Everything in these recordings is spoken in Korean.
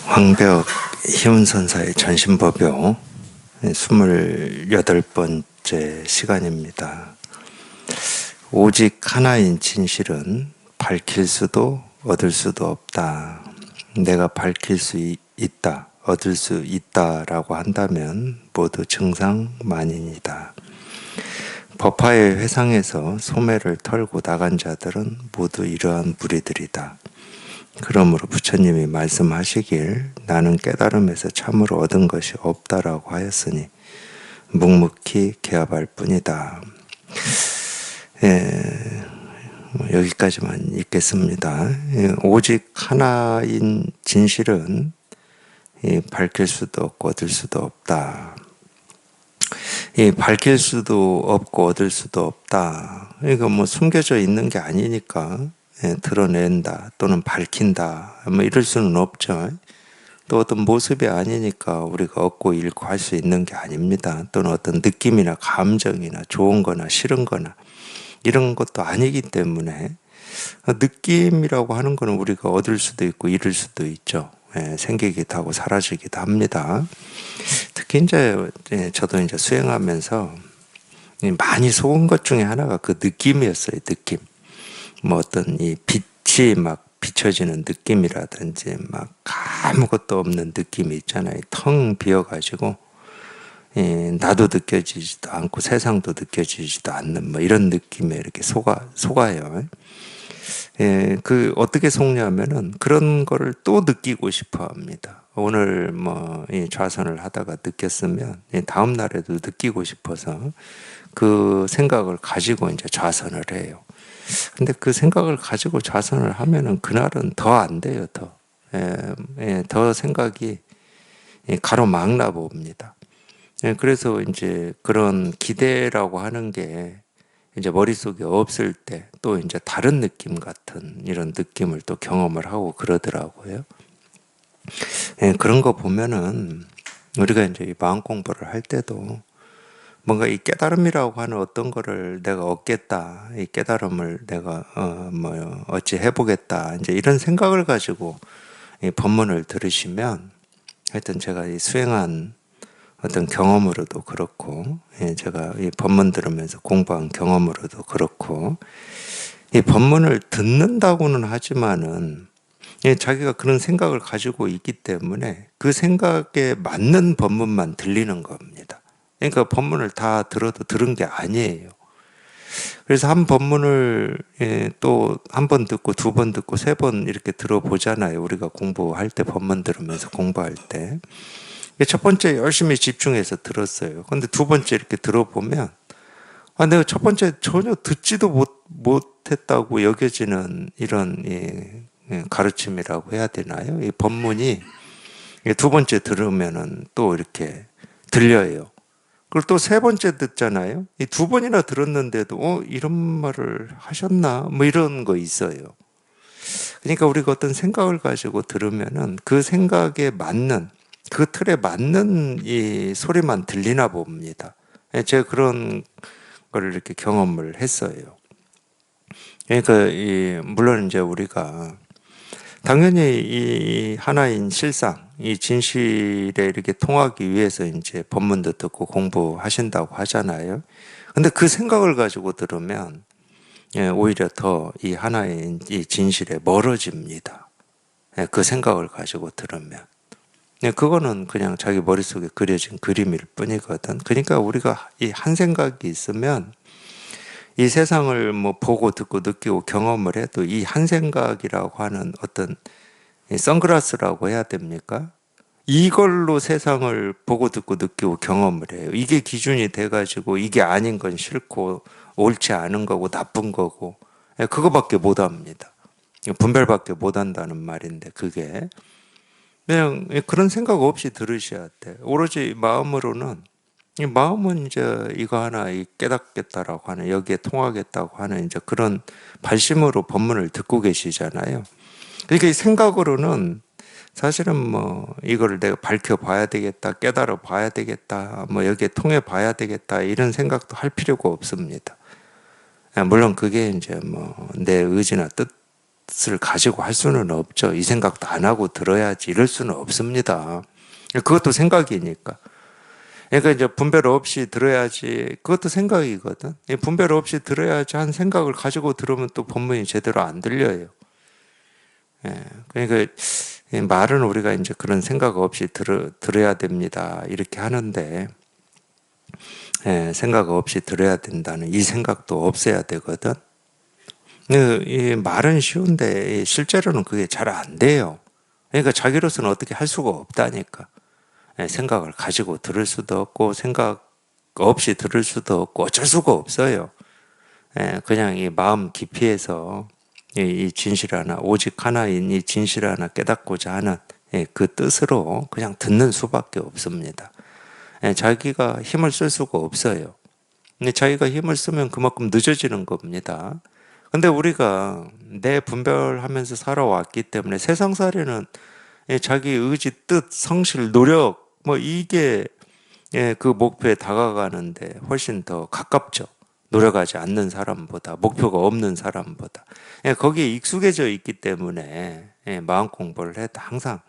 황벽 희운선사의 전신법요 28번째 시간입니다. 오직 하나인 진실은 밝힐 수도 얻을 수도 없다. 내가 밝힐 수 있다, 얻을 수 있다라고 한다면 모두 증상만인이다. 법화의 회상에서 소매를 털고 나간 자들은 모두 이러한 무리들이다. 그러므로 부처님이 말씀하시길 나는 깨달음에서 참으로 얻은 것이 없다라고 하였으니 묵묵히 개합할 뿐이다. 여기까지만 읽겠습니다. 오직 하나인 진실은 밝힐 수도 없고 얻을 수도 없다. 밝힐 수도 없고 얻을 수도 없다. 이거 숨겨져 있는 게 아니니까 드러낸다 또는 밝힌다 이럴 수는 없죠. 또 어떤 모습이 아니니까 우리가 얻고 잃고 할 수 있는 게 아닙니다. 또는 어떤 느낌이나 감정이나 좋은 거나 싫은 거나 이런 것도 아니기 때문에 느낌이라고 하는 거는 우리가 얻을 수도 있고 잃을 수도 있죠. 생기기도 하고 사라지기도 합니다. 특히 저도 수행하면서 많이 속은 것 중에 하나가 그 느낌이었어요. 느낌. 어떤 이 빛이 막 비춰지는 느낌이라든지 막 아무것도 없는 느낌이 있잖아요. 텅 비어가지고 나도 느껴지지도 않고 세상도 느껴지지도 않는 이런 느낌에 이렇게 속아요. 그 어떻게 속냐면은 그런 거를 또 느끼고 싶어 합니다. 오늘 이 좌선을 하다가 느꼈으면 다음 날에도 느끼고 싶어서 그 생각을 가지고 좌선을 해요. 근데 그 생각을 가지고 좌선을 하면은 그날은 더 안 돼요, 더 생각이 가로막나 봅니다. 그래서 그런 기대라고 하는 게 머릿속에 없을 때 또 다른 느낌 같은 이런 느낌을 또 경험을 하고 그러더라고요. 그런 거 보면은 우리가 이 마음 공부를 할 때도 뭔가 이 깨달음이라고 하는 어떤 거를 내가 얻겠다, 이 깨달음을 내가 어찌 해보겠다, 이런 생각을 가지고 이 법문을 들으시면 하여튼 제가 이 수행한 어떤 경험으로도 그렇고, 제가 이 법문 들으면서 공부한 경험으로도 그렇고, 이 법문을 듣는다고는 하지만은 자기가 그런 생각을 가지고 있기 때문에 그 생각에 맞는 법문만 들리는 겁니다. 그러니까 법문을 다 들어도 들은 게 아니에요. 그래서 한 법문을 또 한 번 듣고 두 번 듣고 세 번 이렇게 들어보잖아요. 우리가 공부할 때 법문 들으면서 공부할 때. 첫 번째 열심히 집중해서 들었어요. 근데 두 번째 이렇게 들어보면 내가 첫 번째 전혀 듣지도 못했다고 여겨지는 이런 가르침이라고 해야 되나요? 이 법문이 두 번째 들으면은 또 이렇게 들려요. 그리고 또 세 번째 듣잖아요. 이 두 번이나 들었는데도 이런 말을 하셨나? 이런 거 있어요. 그러니까 우리가 어떤 생각을 가지고 들으면은 그 생각에 맞는 그 틀에 맞는 이 소리만 들리나 봅니다. 제가 그런 걸 이렇게 경험을 했어요. 그러니까 물론 우리가 당연히 이 하나인 실상, 이 진실에 이렇게 통하기 위해서 법문도 듣고 공부하신다고 하잖아요. 근데 그 생각을 가지고 들으면 오히려 더 이 하나인 이 진실에 멀어집니다. 그 생각을 가지고 들으면. 그거는 그냥 자기 머릿속에 그려진 그림일 뿐이거든. 그러니까 우리가 이 한 생각이 있으면 이 세상을 보고 듣고 느끼고 경험을 해도 이 한 생각이라고 하는 어떤 선글라스라고 해야 됩니까? 이걸로 세상을 보고 듣고 느끼고 경험을 해요. 이게 기준이 돼가지고 이게 아닌 건 싫고 옳지 않은 거고 나쁜 거고 그거밖에 못 합니다. 분별밖에 못 한다는 말인데 그게 그냥 그런 생각 없이 들으셔야 돼. 오로지 마음으로는 이 마음은 이거 하나 깨닫겠다라고 하는 여기에 통하겠다고 하는 그런 발심으로 법문을 듣고 계시잖아요. 그러니까 이 생각으로는 사실은 이거를 내가 밝혀봐야 되겠다, 깨달아 봐야 되겠다, 여기에 통해 봐야 되겠다 이런 생각도 할 필요가 없습니다. 물론 그게 내 의지나 것을 가지고 할 수는 없죠. 이 생각도 안 하고 들어야지 이럴 수는 없습니다. 그것도 생각이니까. 그러니까 이제 분별 없이 들어야지, 그것도 생각이거든. 분별 없이 들어야지 한 생각을 가지고 들으면 또 본문이 제대로 안 들려요. 그러니까 말은 우리가 이제 그런 생각 없이 들어야 됩니다. 이렇게 하는데, 생각 없이 들어야 된다는 이 생각도 없애야 되거든. 이 말은 쉬운데 실제로는 그게 잘 안 돼요. 그러니까 자기로서는 어떻게 할 수가 없다니까. 생각을 가지고 들을 수도 없고 생각 없이 들을 수도 없고 어쩔 수가 없어요. 그냥 이 마음 깊이에서 이 진실 하나, 오직 하나인 이 진실 하나 깨닫고자 하는 그 뜻으로 그냥 듣는 수밖에 없습니다. 자기가 힘을 쓸 수가 없어요. 근데 자기가 힘을 쓰면 그만큼 늦어지는 겁니다. 근데 우리가 내 분별하면서 살아왔기 때문에 세상살이는 자기 의지, 뜻, 성실, 노력 뭐 이게 그 목표에 다가가는데 훨씬 더 가깝죠. 노력하지 않는 사람보다, 목표가 없는 사람보다. 거기에 익숙해져 있기 때문에 마음 공부를 해도 항상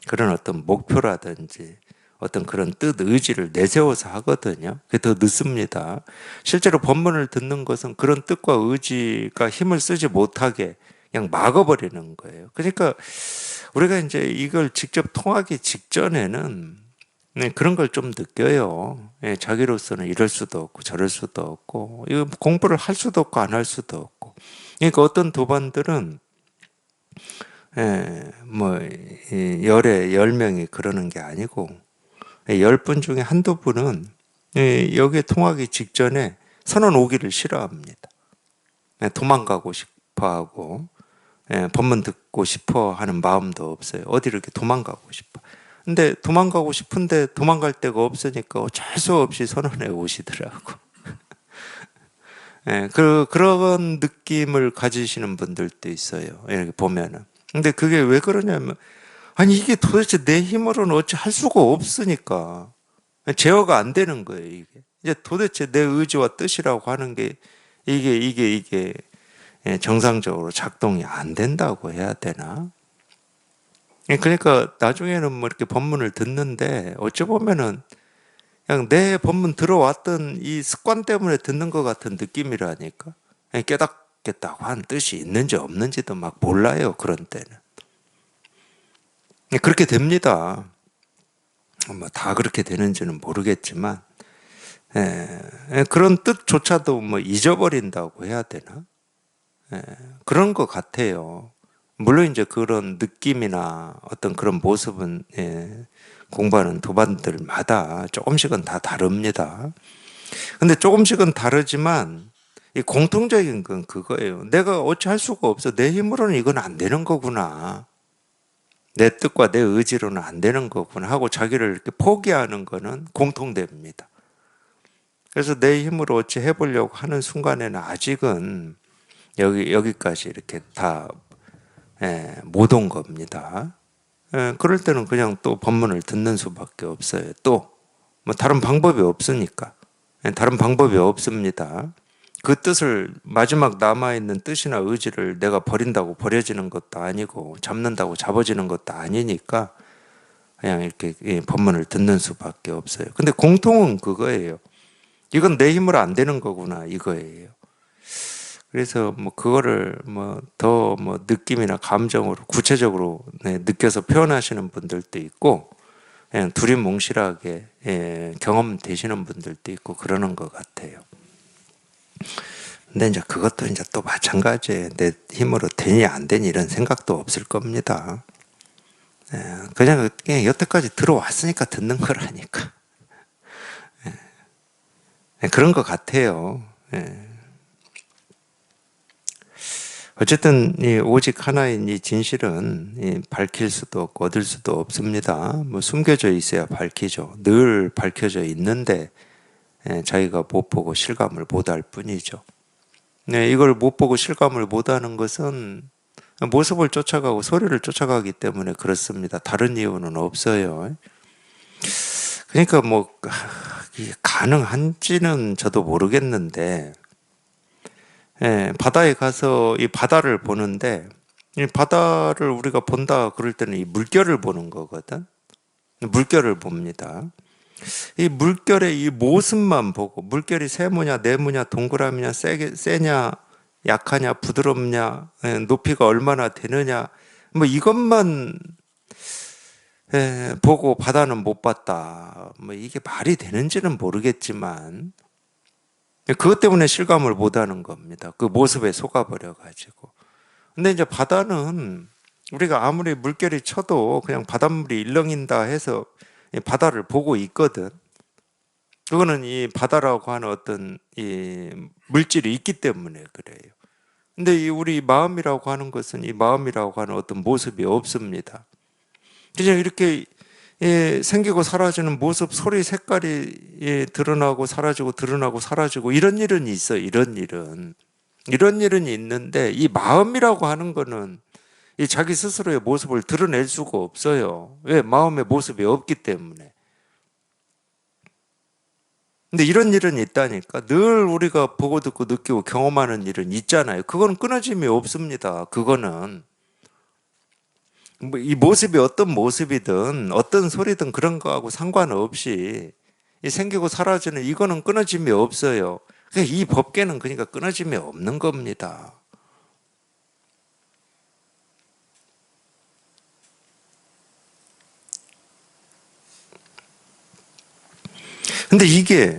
그런 어떤 목표라든지 어떤 그런 뜻, 의지를 내세워서 하거든요. 그게 더 늦습니다. 실제로 본문을 듣는 것은 그런 뜻과 의지가 힘을 쓰지 못하게 그냥 막아버리는 거예요. 그러니까 우리가 이제 이걸 직접 통하기 직전에는 그런 걸 좀 느껴요. 자기로서는 이럴 수도 없고 저럴 수도 없고 이거 공부를 할 수도 없고 안 할 수도 없고. 그러니까 어떤 도반들은 뭐 열에 10명이 그러는 게 아니고 10분 중에 한두 분은 여기에 통하기 직전에 선언 오기를 싫어합니다. 도망가고 싶어하고 법문 듣고 싶어 하는 마음도 없어요. 어디로 이렇게 도망가고 싶어. 근데 도망가고 싶은데 도망갈 데가 없으니까 어쩔 수 없이 선언해 오시더라고. 그런 느낌을 가지시는 분들도 있어요. 이렇게 보면은. 근데 그게 왜 그러냐면, 아니, 이게 도대체 내 힘으로는 어찌 할 수가 없으니까. 제어가 안 되는 거예요, 이게. 이제 도대체 내 의지와 뜻이라고 하는 게, 이게 정상적으로 작동이 안 된다고 해야 되나? 그러니까 나중에는 뭐 이렇게 법문을 듣는데 어찌 보면은 그냥 내 법문 들어왔던 이 습관 때문에 듣는 것 같은 느낌이라니까. 깨닫겠다고 한 뜻이 있는지 없는지도 막 몰라요, 그런 때는. 그렇게 됩니다. 뭐 다 그렇게 되는지는 모르겠지만, 그런 뜻조차도 뭐 잊어버린다고 해야 되나? 그런 것 같아요. 물론 이제 그런 느낌이나 어떤 그런 모습은 공부하는 도반들마다 조금씩은 다 다릅니다. 근데 조금씩은 다르지만 이 공통적인 건 그거예요. 내가 어찌 할 수가 없어. 내 힘으로는 이건 안 되는 거구나. 내 뜻과 내 의지로는 안 되는 거구나 하고 자기를 이렇게 포기하는 거는 공통됩니다. 그래서 내 힘으로 어찌 해보려고 하는 순간에는 아직은 여기까지 이렇게 다 못 온 겁니다. 그럴 때는 그냥 또 법문을 듣는 수밖에 없어요. 또 뭐 다른 방법이 없으니까. 다른 방법이 없습니다. 그 뜻을 마지막 남아있는 뜻이나 의지를 내가 버린다고 버려지는 것도 아니고 잡는다고 잡아지는 것도 아니니까 그냥 이렇게 법문을 듣는 수밖에 없어요. 근데 공통은 그거예요. 이건 내 힘으로 안 되는 거구나 이거예요. 그래서 뭐 그거를 뭐 더 뭐 느낌이나 감정으로 구체적으로 느껴서 표현하시는 분들도 있고 그냥 두리뭉실하게 경험되시는 분들도 있고 그러는 것 같아요. 근데 이제 그것도 이제 또 마찬가지예요. 내 힘으로 되니 안 되니 이런 생각도 없을 겁니다. 그냥 여태까지 들어왔으니까 듣는 거라니까. 그런 것 같아요. 어쨌든 오직 하나인 이 진실은 밝힐 수도 없고 얻을 수도 없습니다. 뭐 숨겨져 있어야 밝히죠. 늘 밝혀져 있는데 자기가 못 보고 실감을 못할 뿐이죠. 이걸 못 보고 실감을 못하는 것은 모습을 쫓아가고 소리를 쫓아가기 때문에 그렇습니다. 다른 이유는 없어요. 그러니까 뭐 가능한지는 저도 모르겠는데 바다에 가서 이 바다를 보는데 이 바다를 우리가 본다 그럴 때는 이 물결을 보는 거거든. 물결을 봅니다. 이 물결의 이 모습만 보고, 물결이 세모냐 네모냐 동그라미냐 세냐 약하냐 부드럽냐 높이가 얼마나 되느냐 뭐 이것만 보고 바다는 못 봤다, 뭐 이게 말이 되는지는 모르겠지만 그것 때문에 실감을 못 하는 겁니다. 그 모습에 속아버려 가지고. 근데 이제 바다는 우리가 아무리 물결이 쳐도 그냥 바닷물이 일렁인다 해서 바다를 보고 있거든. 그거는 이 바다라고 하는 어떤 이 물질이 있기 때문에 그래요. 근데 이 우리 마음이라고 하는 것은 이 마음이라고 하는 어떤 모습이 없습니다. 그냥 이렇게 생기고 사라지는 모습, 소리, 색깔이 드러나고 사라지고 드러나고 사라지고 이런 일은 있어요. 이런 일은 있는데 이 마음이라고 하는 거는 이 자기 스스로의 모습을 드러낼 수가 없어요. 왜? 마음의 모습이 없기 때문에. 근데 이런 일은 있다니까. 늘 우리가 보고 듣고 느끼고 경험하는 일은 있잖아요. 그건 끊어짐이 없습니다. 그거는 뭐 이 모습이 어떤 모습이든 어떤 소리든 그런 거하고 상관없이 이 생기고 사라지는 이거는 끊어짐이 없어요. 이 법계는 그러니까 끊어짐이 없는 겁니다. 근데 이게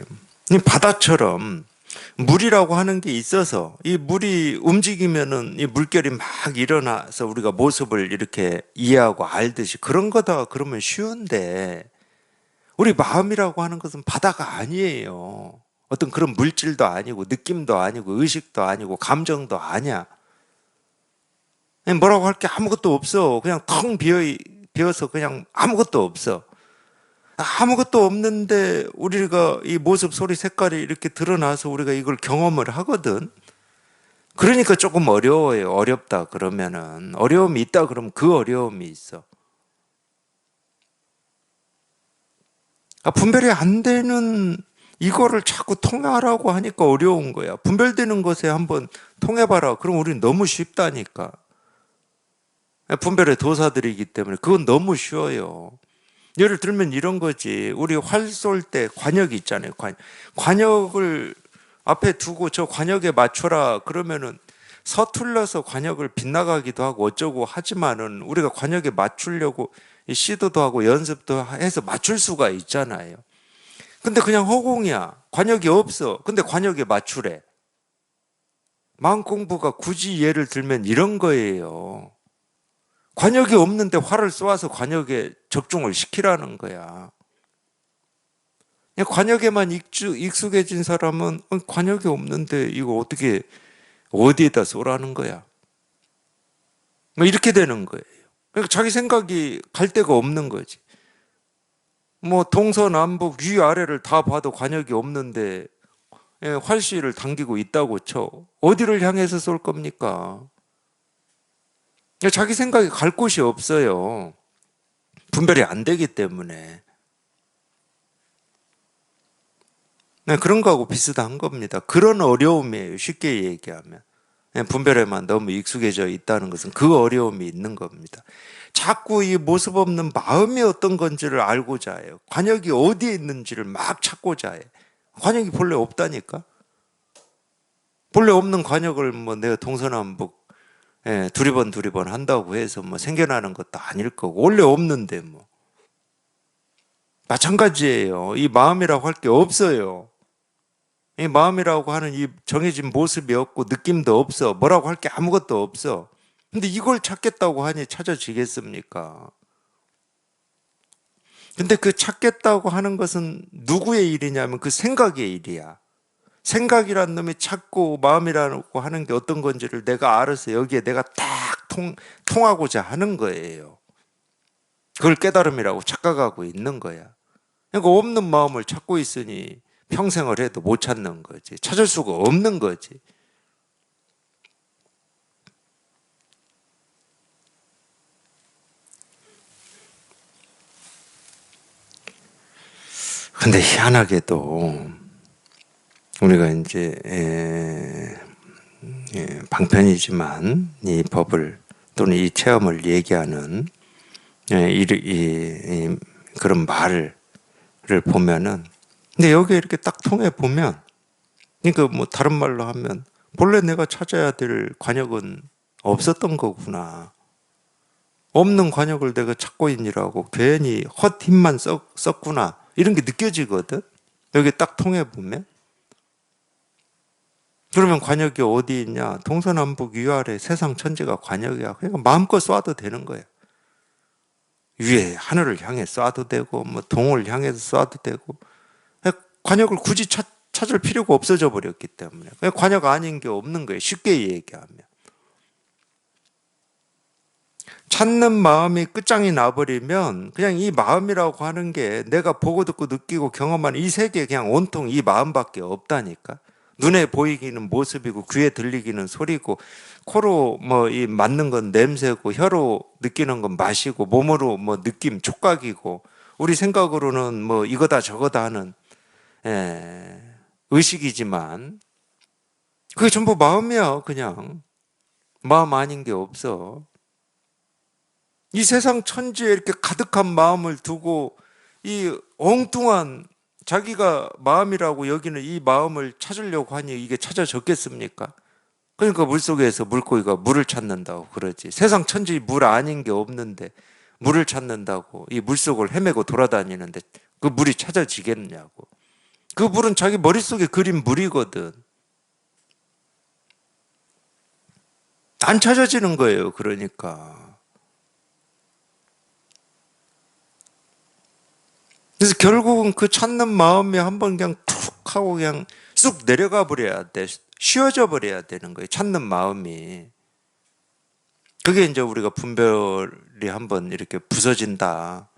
바다처럼 물이라고 하는 게 있어서 이 물이 움직이면은 이 물결이 막 일어나서 우리가 모습을 이렇게 이해하고 알듯이 그런 거다 그러면 쉬운데 우리 마음이라고 하는 것은 바다가 아니에요. 어떤 그런 물질도 아니고 느낌도 아니고 의식도 아니고 감정도 아니야. 뭐라고 할 게 아무것도 없어. 그냥 텅 비어서 그냥 아무것도 없어. 아무것도 없는데 우리가 이 모습, 소리, 색깔이 이렇게 드러나서 우리가 이걸 경험을 하거든. 그러니까 조금 어려워요. 어렵다 그러면은. 어려움이 있다 그러면 그 어려움이 있어. 분별이 안 되는 이거를 자꾸 통하라고 하니까 어려운 거야. 분별되는 것에 한번 통해봐라. 그럼 우리는 너무 쉽다니까. 분별의 도사들이기 때문에 그건 너무 쉬워요. 예를 들면 이런 거지. 우리 활 쏠 때 관역이 있잖아요. 관역을 앞에 두고 저 관역에 맞춰라 그러면은 서툴러서 관역을 빗나가기도 하고 어쩌고 하지만은 우리가 관역에 맞추려고 시도도 하고 연습도 해서 맞출 수가 있잖아요. 근데 그냥 허공이야. 관역이 없어. 근데 관역에 맞추래. 마음 공부가 굳이 예를 들면 이런 거예요. 관역이 없는데 활을 쏘아서 관역에 적중을 시키라는 거야. 관역에만 익숙해진 사람은 관역이 없는데 이거 어떻게 어디에다 쏘라는 거야. 뭐 이렇게 되는 거예요. 그러니까 자기 생각이 갈 데가 없는 거지. 뭐 동서남북 위아래를 다 봐도 관역이 없는데 활시를 당기고 있다고 쳐. 어디를 향해서 쏠 겁니까? 자기 생각이 갈 곳이 없어요. 분별이 안 되기 때문에. 그런 거하고 비슷한 겁니다. 그런 어려움이에요. 쉽게 얘기하면. 분별에만 너무 익숙해져 있다는 것은 그 어려움이 있는 겁니다. 자꾸 이 모습 없는 마음이 어떤 건지를 알고자 해요. 관역이 어디에 있는지를 막 찾고자 해. 관역이 본래 없다니까? 본래 없는 관역을 뭐 내가 동서남북 두리번 한다고 해서 뭐 생겨나는 것도 아닐 거고 원래 없는데 뭐 마찬가지예요. 이 마음이라고 할 게 없어요. 이 마음이라고 하는 이 정해진 모습이 없고 느낌도 없어. 뭐라고 할 게 아무것도 없어. 근데 이걸 찾겠다고 하니 찾아지겠습니까? 근데 그 찾겠다고 하는 것은 누구의 일이냐면 그 생각의 일이야. 생각이란 놈이 찾고 마음이라고 하는 게 어떤 건지를 내가 알아서 여기에 내가 딱 통하고자 하는 거예요. 그걸 깨달음이라고 착각하고 있는 거야. 그러니까 없는 마음을 찾고 있으니 평생을 해도 못 찾는 거지. 찾을 수가 없는 거지. 근데 희한하게도 우리가 이제 방편이지만 이 법을 또는 이 체험을 얘기하는 그런 말을 보면은, 근데 여기에 이렇게 딱 통해 보면, 그러니까 뭐 다른 말로 하면 본래 내가 찾아야 될 관역은 없었던 거구나. 없는 관역을 내가 찾고 있니라고 괜히 헛 힘만 썼구나. 이런 게 느껴지거든. 여기 딱 통해 보면. 그러면 관역이 어디 있냐? 동서남북 위아래 세상 천지가 관역이야. 그러니까 마음껏 쏴도 되는 거야. 위에 하늘을 향해 쏴도 되고, 뭐 동을 향해서 쏴도 되고. 관역을 굳이 찾을 필요가 없어져 버렸기 때문에. 관역 아닌 게 없는 거예요. 쉽게 얘기하면. 찾는 마음이 끝장이 나버리면 그냥 이 마음이라고 하는 게 내가 보고 듣고 느끼고 경험하는 이 세계에 그냥 온통 이 마음밖에 없다니까. 눈에 보이기는 모습이고 귀에 들리기는 소리고 코로 뭐 이 맡는 건 냄새고 혀로 느끼는 건 맛이고 몸으로 뭐 느낌 촉각이고 우리 생각으로는 뭐 이거다 저거다 하는 의식이지만 그게 전부 마음이야. 그냥 마음 아닌 게 없어. 이 세상 천지에 이렇게 가득한 마음을 두고 이 엉뚱한 자기가 마음이라고 여기는 이 마음을 찾으려고 하니 이게 찾아졌겠습니까? 그러니까 물속에서 물고기가 물을 찾는다고 그러지. 세상 천지 물 아닌 게 없는데 물을 찾는다고 이 물속을 헤매고 돌아다니는데 그 물이 찾아지겠냐고. 그 물은 자기 머릿속에 그린 물이거든. 안 찾아지는 거예요. 그러니까. 그래서 결국은 그 찾는 마음이 한번 그냥 툭 하고 그냥 쑥 내려가 버려야 돼. 쉬어져 버려야 되는 거예요. 찾는 마음이. 그게 이제 우리가 분별이 한번 이렇게 부서진다.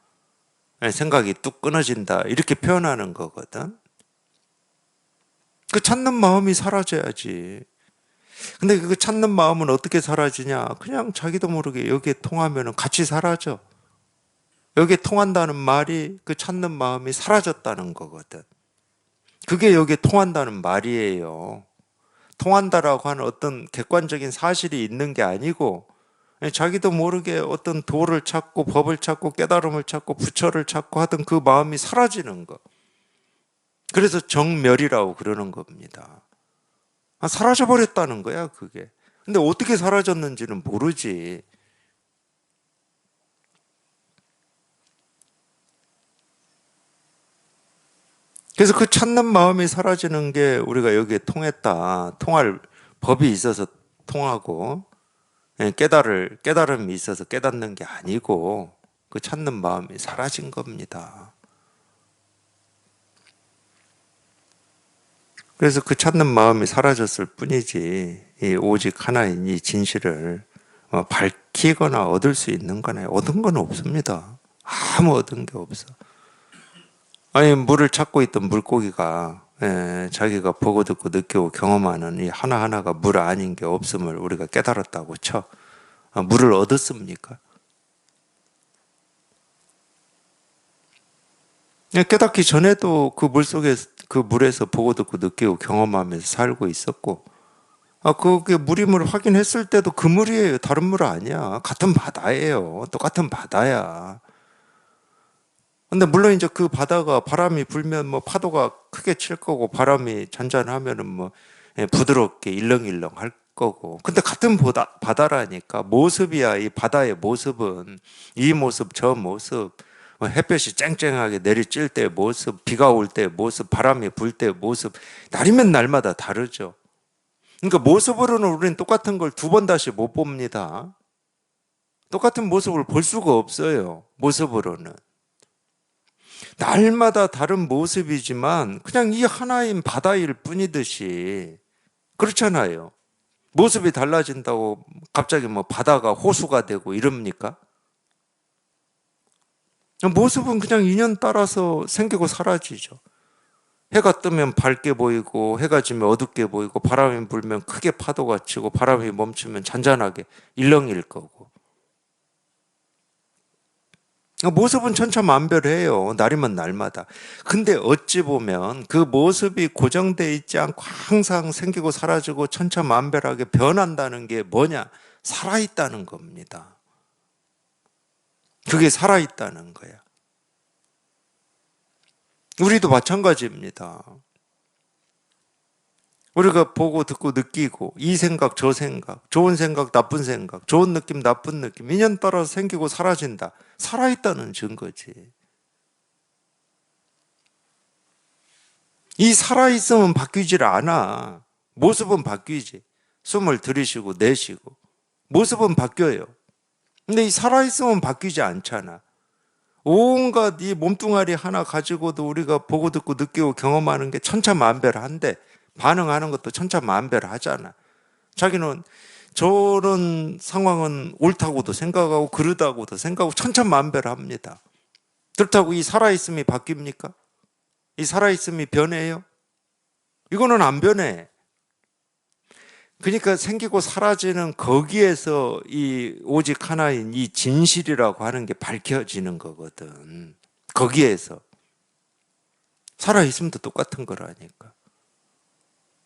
생각이 뚝 끊어진다. 이렇게 표현하는 거거든. 그 찾는 마음이 사라져야지. 근데 그 찾는 마음은 어떻게 사라지냐? 그냥 자기도 모르게 여기에 통하면 같이 사라져. 여기에 통한다는 말이 그 찾는 마음이 사라졌다는 거거든. 그게 여기에 통한다는 말이에요. 통한다라고 하는 어떤 객관적인 사실이 있는 게 아니고 자기도 모르게 어떤 도를 찾고 법을 찾고 깨달음을 찾고 부처를 찾고 하던 그 마음이 사라지는 거. 그래서 정멸이라고 그러는 겁니다. 사라져버렸다는 거야 그게. 근데 어떻게 사라졌는지는 모르지. 그래서 그 찾는 마음이 사라지는 게 우리가 여기에 통했다. 통할 법이 있어서 통하고 깨달음이 있어서 깨닫는 게 아니고 그 찾는 마음이 사라진 겁니다. 그래서 그 찾는 마음이 사라졌을 뿐이지 이 오직 하나인 이 진실을 밝히거나 얻을 수 있는 거나 얻은 건 없습니다. 아무 얻은 게 없어. 아니 물을 찾고 있던 물고기가 자기가 보고 듣고 느끼고 경험하는 이 하나하나가 물 아닌 게 없음을 우리가 깨달았다고 쳐. 물을 얻었습니까? 깨닫기 전에도 그 물속에 그 물에서 보고 듣고 느끼고 경험하면서 살고 있었고 그게 물임을 확인했을 때도 그 물이에요. 다른 물 아니야. 같은 바다예요. 똑같은 바다야. 근데 물론 이제 그 바다가 바람이 불면 뭐 파도가 크게 칠 거고 바람이 잔잔하면은 뭐 부드럽게 일렁일렁 할 거고. 근데 같은 바다라니까 모습이야. 이 바다의 모습은 이 모습 저 모습 햇볕이 쨍쨍하게 내리쬐을 때의 모습, 비가 올 때의 모습, 바람이 불 때의 모습 날이면 날마다 다르죠. 그러니까 모습으로는 우리는 똑같은 걸 두 번 다시 못 봅니다. 똑같은 모습을 볼 수가 없어요. 모습으로는. 날마다 다른 모습이지만 그냥 이 하나인 바다일 뿐이듯이 그렇잖아요. 모습이 달라진다고 갑자기 뭐 바다가 호수가 되고 이럽니까? 모습은 그냥 인연 따라서 생기고 사라지죠. 해가 뜨면 밝게 보이고 해가 지면 어둡게 보이고 바람이 불면 크게 파도가 치고 바람이 멈추면 잔잔하게 일렁일 거고. 모습은 천차만별해요. 날이면 날마다. 근데 어찌 보면 그 모습이 고정되어 있지 않고 항상 생기고 사라지고 천차만별하게 변한다는 게 뭐냐? 살아있다는 겁니다. 그게 살아있다는 거야. 우리도 마찬가지입니다. 우리가 보고 듣고 느끼고 이 생각 저 생각, 좋은 생각 나쁜 생각, 좋은 느낌 나쁜 느낌 인연 따라서 생기고 사라진다. 살아있다는 증거지. 이 살아있으면 바뀌질 않아. 모습은 바뀌지. 숨을 들이쉬고 내쉬고 모습은 바뀌어요. 근데 이 살아있으면 바뀌지 않잖아. 온갖 이 몸뚱아리 하나 가지고도 우리가 보고 듣고 느끼고 경험하는 게 천차만별한데 반응하는 것도 천차만별하잖아. 자기는 저런 상황은 옳다고도 생각하고 그르다고도 생각하고 천차만별합니다. 그렇다고 이 살아있음이 바뀝니까? 이 살아있음이 변해요? 이거는 안 변해. 그러니까 생기고 사라지는 거기에서 이 오직 하나인 이 진실이라고 하는 게 밝혀지는 거거든. 거기에서. 살아있음도 똑같은 거라니까.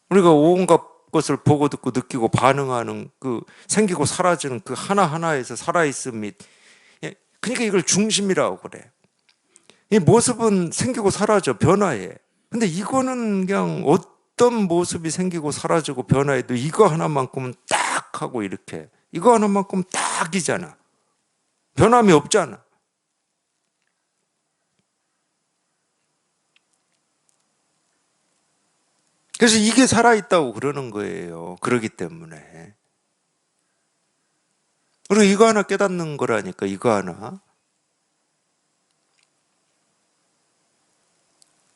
우리가 온갖 것을 보고 듣고 느끼고 반응하는 그 생기고 사라지는 그 하나하나에서 살아있음이, 그러니까 이걸 중심이라고 그래. 이 모습은 생기고 사라져, 변화해. 근데 이거는 그냥 어떤 모습이 생기고 사라지고 변화해도 이거 하나만큼은 딱 하고 이렇게. 이거 하나만큼 딱이잖아. 변함이 없잖아. 그래서 이게 살아있다고 그러는 거예요. 그러기 때문에. 그리고 이거 하나 깨닫는 거라니까, 이거 하나.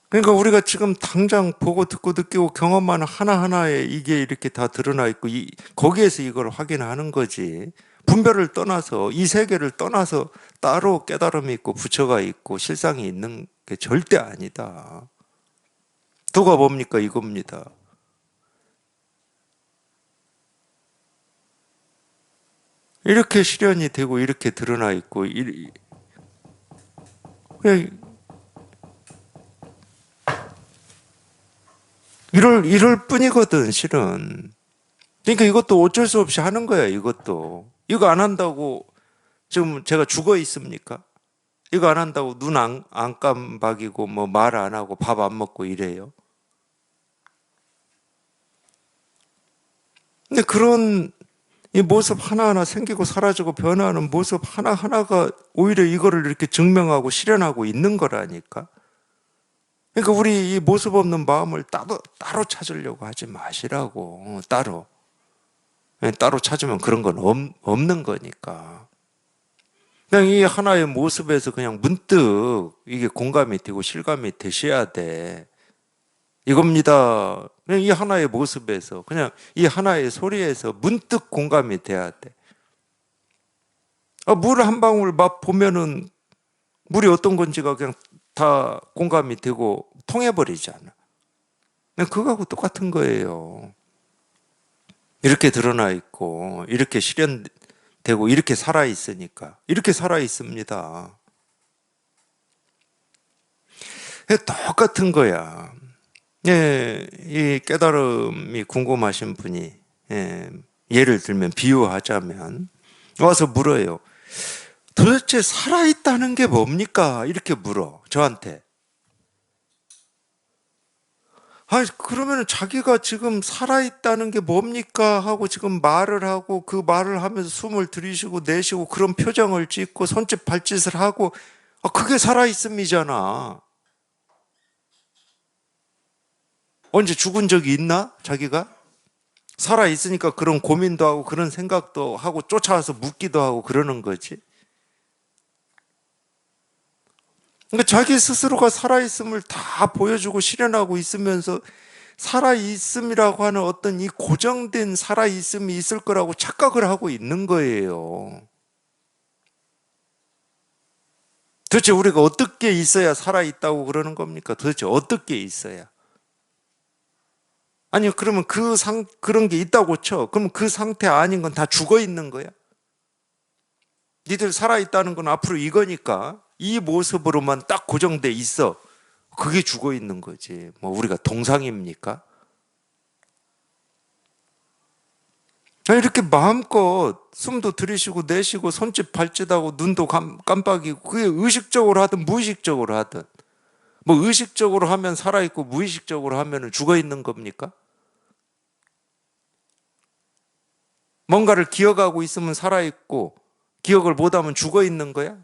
그러니까 우리가 지금 당장 보고 듣고 느끼고 경험하는 하나하나에 이게 이렇게 다 드러나 있고 거기에서 이걸 확인하는 거지. 분별을 떠나서 이 세계를 떠나서 따로 깨달음이 있고 부처가 있고 실상이 있는 게 절대 아니다. 도가 뭡니까? 이겁니다. 이렇게 실현이 되고 이렇게 드러나 있고 그냥 이럴 뿐이거든, 실은. 그러니까 이것도 어쩔 수 없이 하는 거야, 이것도. 이거 안 한다고 지금 제가 죽어 있습니까? 이거 안 한다고 눈 안 깜박이고 뭐 말 안 하고 밥 안 먹고 이래요. 근데 그런 이 모습 하나하나 생기고 사라지고 변화하는 모습 하나하나가 오히려 이거를 이렇게 증명하고 실현하고 있는 거라니까. 그러니까 우리 이 모습 없는 마음을 따로 찾으려고 하지 마시라고. 따로 찾으면 그런 건 없는 거니까. 그냥 이 하나의 모습에서 그냥 문득 이게 공감이 되고 실감이 되셔야 돼. 이겁니다. 그냥 이 하나의 모습에서, 그냥 이 하나의 소리에서 문득 공감이 돼야 돼. 물 한 방울 맛 보면은 물이 어떤 건지가 그냥 다 공감이 되고 통해버리잖아. 그거하고 똑같은 거예요. 이렇게 드러나 있고, 이렇게 실현되고, 이렇게 살아있으니까. 이렇게 살아있습니다. 똑같은 거야. 예, 이 깨달음이 궁금하신 분이, 예를 들면 비유하자면, 와서 물어요. 도대체 살아있다는 게 뭡니까? 이렇게 물어, 저한테. 그러면 자기가 지금 살아있다는 게 뭡니까? 하고 지금 말을 하고 그 말을 하면서 숨을 들이쉬고 내쉬고 그런 표정을 짓고 손짓 발짓을 하고, 그게 살아있음이잖아. 언제 죽은 적이 있나? 자기가? 살아있으니까 그런 고민도 하고 그런 생각도 하고 쫓아와서 묻기도 하고 그러는 거지. 그러니까 자기 스스로가 살아있음을 다 보여주고 실현하고 있으면서 살아있음이라고 하는 어떤 이 고정된 살아있음이 있을 거라고 착각을 하고 있는 거예요. 도대체 우리가 어떻게 있어야 살아있다고 그러는 겁니까? 도대체 어떻게 있어야? 아니, 그러면 그런 게 있다고 쳐. 그러면 그 상태 아닌 건 다 죽어 있는 거야? 니들 살아있다는 건 앞으로 이거니까 이 모습으로만 딱 고정돼 있어. 그게 죽어 있는 거지. 뭐 우리가 동상입니까? 이렇게 마음껏 숨도 들이쉬고 내쉬고 손짓 발짓하고 눈도 깜빡이고, 그게 의식적으로 하든 무의식적으로 하든, 뭐 의식적으로 하면 살아있고 무의식적으로 하면 죽어있는 겁니까? 뭔가를 기억하고 있으면 살아있고 기억을 못하면 죽어있는 거야?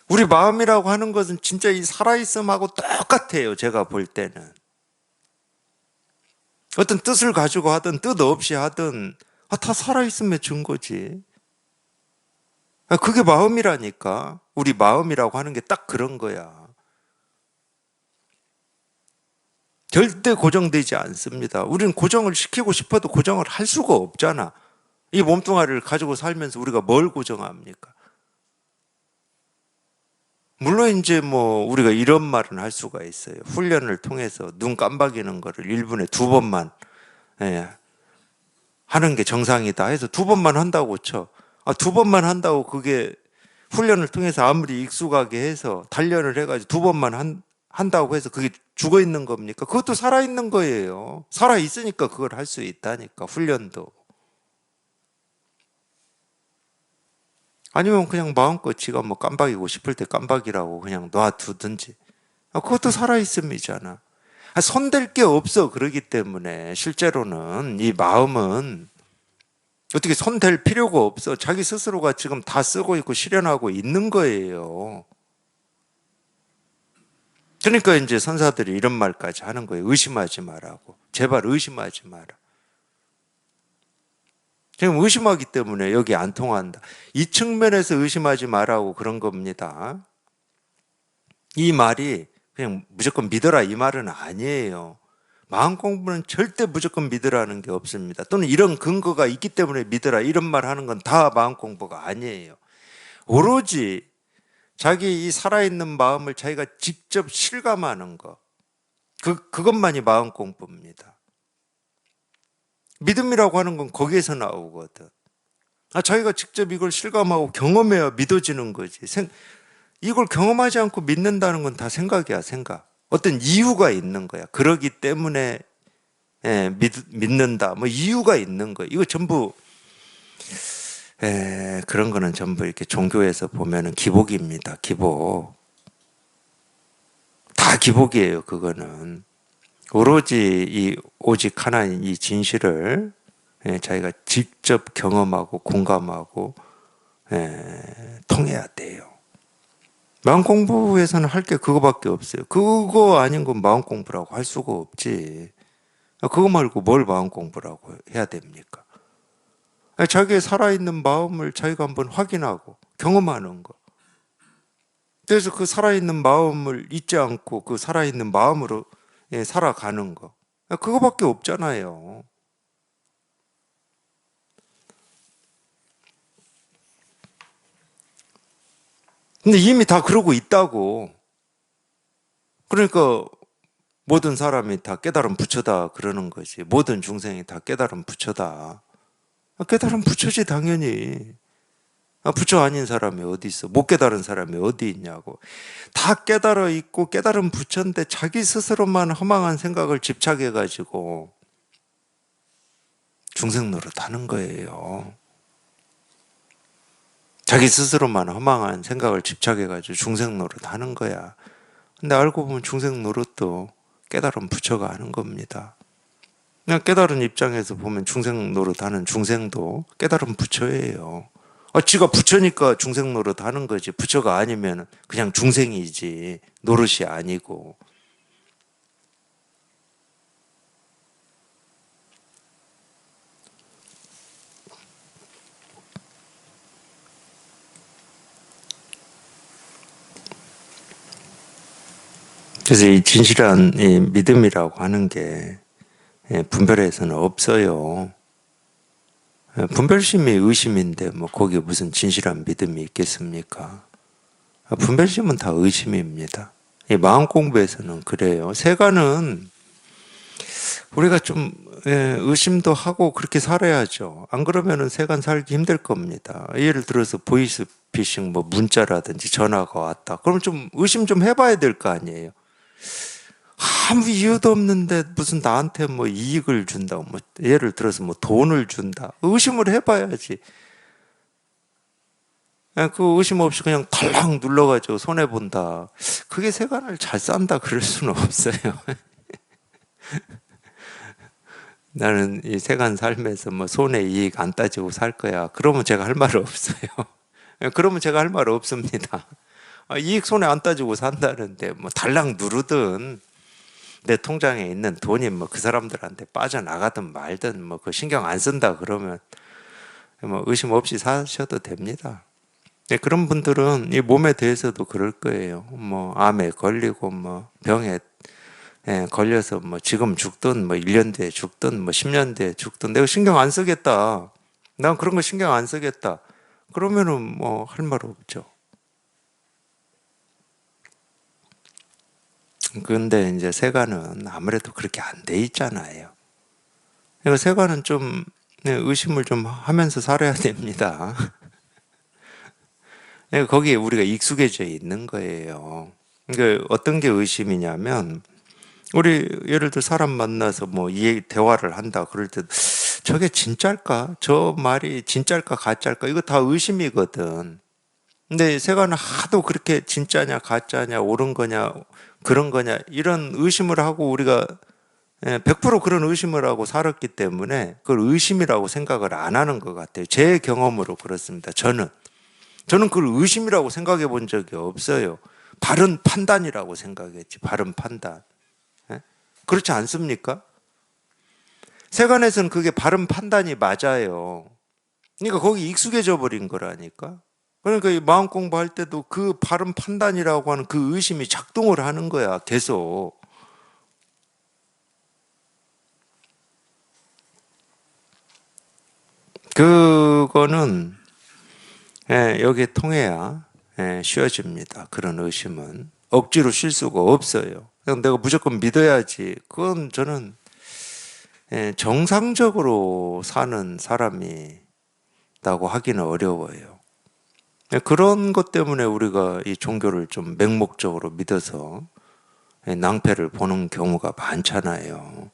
우리 마음이라고 하는 것은 진짜 이 살아있음하고 똑같아요. 제가 볼 때는. 어떤 뜻을 가지고 하든 뜻 없이 하든 다 살아있음의 증거지. 그게 마음이라니까. 우리 마음이라고 하는 게 딱 그런 거야. 절대 고정되지 않습니다. 우리는 고정을 시키고 싶어도 고정을 할 수가 없잖아. 이 몸뚱아리를 가지고 살면서 우리가 뭘 고정합니까? 물론 이제 뭐 우리가 이런 말은 할 수가 있어요. 훈련을 통해서 눈 깜박이는 거를 1분에 2번만 하는 게 정상이다 해서 2번만 한다고 쳐. 2번만 한다고 그게 훈련을 통해서 아무리 익숙하게 해서 단련을 해가지고 2번만 한다고 해서 그게 죽어 있는 겁니까? 그것도 살아 있는 거예요. 살아 있으니까 그걸 할 수 있다니까, 훈련도. 아니면 그냥 마음껏 지가 뭐 깜박이고 싶을 때 깜박이라고 그냥 놔두든지. 그것도 살아있음이잖아. 손댈 게 없어. 그러기 때문에 실제로는 이 마음은 어떻게 손댈 필요가 없어. 자기 스스로가 지금 다 쓰고 있고 실현하고 있는 거예요. 그러니까 이제 선사들이 이런 말까지 하는 거예요. 의심하지 말라고. 제발 의심하지 마라. 지금 의심하기 때문에 여기 안 통한다. 이 측면에서 의심하지 말라고 그런 겁니다. 이 말이 그냥 무조건 믿어라 이 말은 아니에요. 마음 공부는 절대 무조건 믿으라는 게 없습니다. 또는 이런 근거가 있기 때문에 믿으라 이런 말 하는 건 다 마음 공부가 아니에요. 오로지 자기 이 살아있는 마음을 자기가 직접 실감하는 것. 그것만이 마음 공부입니다. 믿음이라고 하는 건 거기에서 나오거든. 자기가 직접 이걸 실감하고 경험해야 믿어지는 거지. 이걸 경험하지 않고 믿는다는 건 다 생각이야, 생각. 어떤 이유가 있는 거야. 그러기 때문에 믿는다. 뭐 이유가 있는 거야. 이거 전부 그런 거는 전부 이렇게 종교에서 보면은 기복입니다. 기복. 다 기복이에요. 그거는 오로지 오직 하나님 이 진실을 자기가 직접 경험하고 공감하고 통해야 돼요. 마음 공부에서는 할 게 그거밖에 없어요. 그거 아닌 건 마음 공부라고 할 수가 없지. 그거 말고 뭘 마음 공부라고 해야 됩니까? 자기의 살아있는 마음을 자기가 한번 확인하고 경험하는 거. 그래서 그 살아있는 마음을 잊지 않고 그 살아있는 마음으로 살아가는 거. 그거밖에 없잖아요. 근데 이미 다 그러고 있다고. 그러니까 모든 사람이 다 깨달은 부처다 그러는 거지. 모든 중생이 다 깨달은 부처다. 깨달은 부처지 당연히. 부처 아닌 사람이 어디 있어? 못 깨달은 사람이 어디 있냐고. 다 깨달아 있고 깨달은 부처인데 자기 스스로만 허망한 생각을 집착해가지고 중생 노릇하는 거예요. 자기 스스로만 허망한 생각을 집착해가지고 중생 노릇하는 거야. 근데 알고 보면 중생 노릇도 깨달은 부처가 하는 겁니다. 그냥 깨달은 입장에서 보면 중생 노릇하는 중생도 깨달은 부처예요. 지가 부처니까 중생 노릇 하는 거지. 부처가 아니면 그냥 중생이지. 노릇이 아니고. 그래서 이 진실한 이 믿음이라고 하는 게 분별에서는 없어요. 분별심이 의심인데 뭐 거기에 무슨 진실한 믿음이 있겠습니까? 분별심은 다 의심입니다. 이 마음 공부에서는 그래요. 세간은 우리가 좀 의심도 하고 그렇게 살아야죠. 안 그러면은 세간 살기 힘들 겁니다. 예를 들어서 보이스피싱 뭐 문자라든지 전화가 왔다. 그럼 좀 의심 좀 해봐야 될 거 아니에요. 아무 이유도 없는데 무슨 나한테 뭐 이익을 준다, 뭐 예를 들어서 뭐 돈을 준다, 의심을 해봐야지. 그 의심 없이 그냥 달랑 눌러가지고 손해 본다. 그게 세간을 잘 산다 그럴 수는 없어요. 나는 이 세간 삶에서 뭐 손해 이익 안 따지고 살 거야. 그러면 제가 할 말 없어요. 그러면 제가 할 말 없습니다. 이익 손해 안 따지고 산다는데 뭐 달랑 누르든 내 통장에 있는 돈이 뭐 그 사람들한테 빠져나가든 말든 뭐 그 신경 안 쓴다 그러면 뭐 의심 없이 사셔도 됩니다. 네, 그런 분들은 이 몸에 대해서도 그럴 거예요. 뭐 암에 걸리고 뭐 병에 걸려서 뭐 지금 죽든 뭐 1년 뒤에 죽든 뭐 10년 뒤에 죽든 내가 신경 안 쓰겠다. 난 그런 거 신경 안 쓰겠다. 그러면은 뭐 할 말 없죠. 그런데 이제 세간은 아무래도 그렇게 안 돼 있잖아요. 그러니까 세간은 좀 의심을 좀 하면서 살아야 됩니다. 그러니까 거기에 우리가 익숙해져 있는 거예요. 그러니까 어떤 게 의심이냐면 우리 예를 들어 사람 만나서 뭐 이 대화를 한다 그럴 때 저게 진짜일까? 저 말이 진짜일까 가짜일까? 이거 다 의심이거든. 근데 세간은 하도 그렇게 진짜냐 가짜냐 옳은 거냐 그런 거냐 이런 의심을 하고 우리가 100% 그런 의심을 하고 살았기 때문에 그걸 의심이라고 생각을 안 하는 것 같아요. 제 경험으로 그렇습니다. 저는 그걸 의심이라고 생각해 본 적이 없어요. 바른 판단이라고 생각했지. 바른 판단. 예? 그렇지 않습니까? 세간에서는 그게 바른 판단이 맞아요. 그러니까 거기 익숙해져 버린 거라니까. 그러니까 이 마음 공부할 때도 그 바른 판단이라고 하는 그 의심이 작동을 하는 거야, 계속. 그거는 여기에 통해야 쉬워집니다. 그런 의심은. 억지로 쉴 수가 없어요. 그냥 내가 무조건 믿어야지. 그건 저는 정상적으로 사는 사람이라고 하기는 어려워요. 그런 것 때문에 우리가 이 종교를 좀 맹목적으로 믿어서 낭패를 보는 경우가 많잖아요.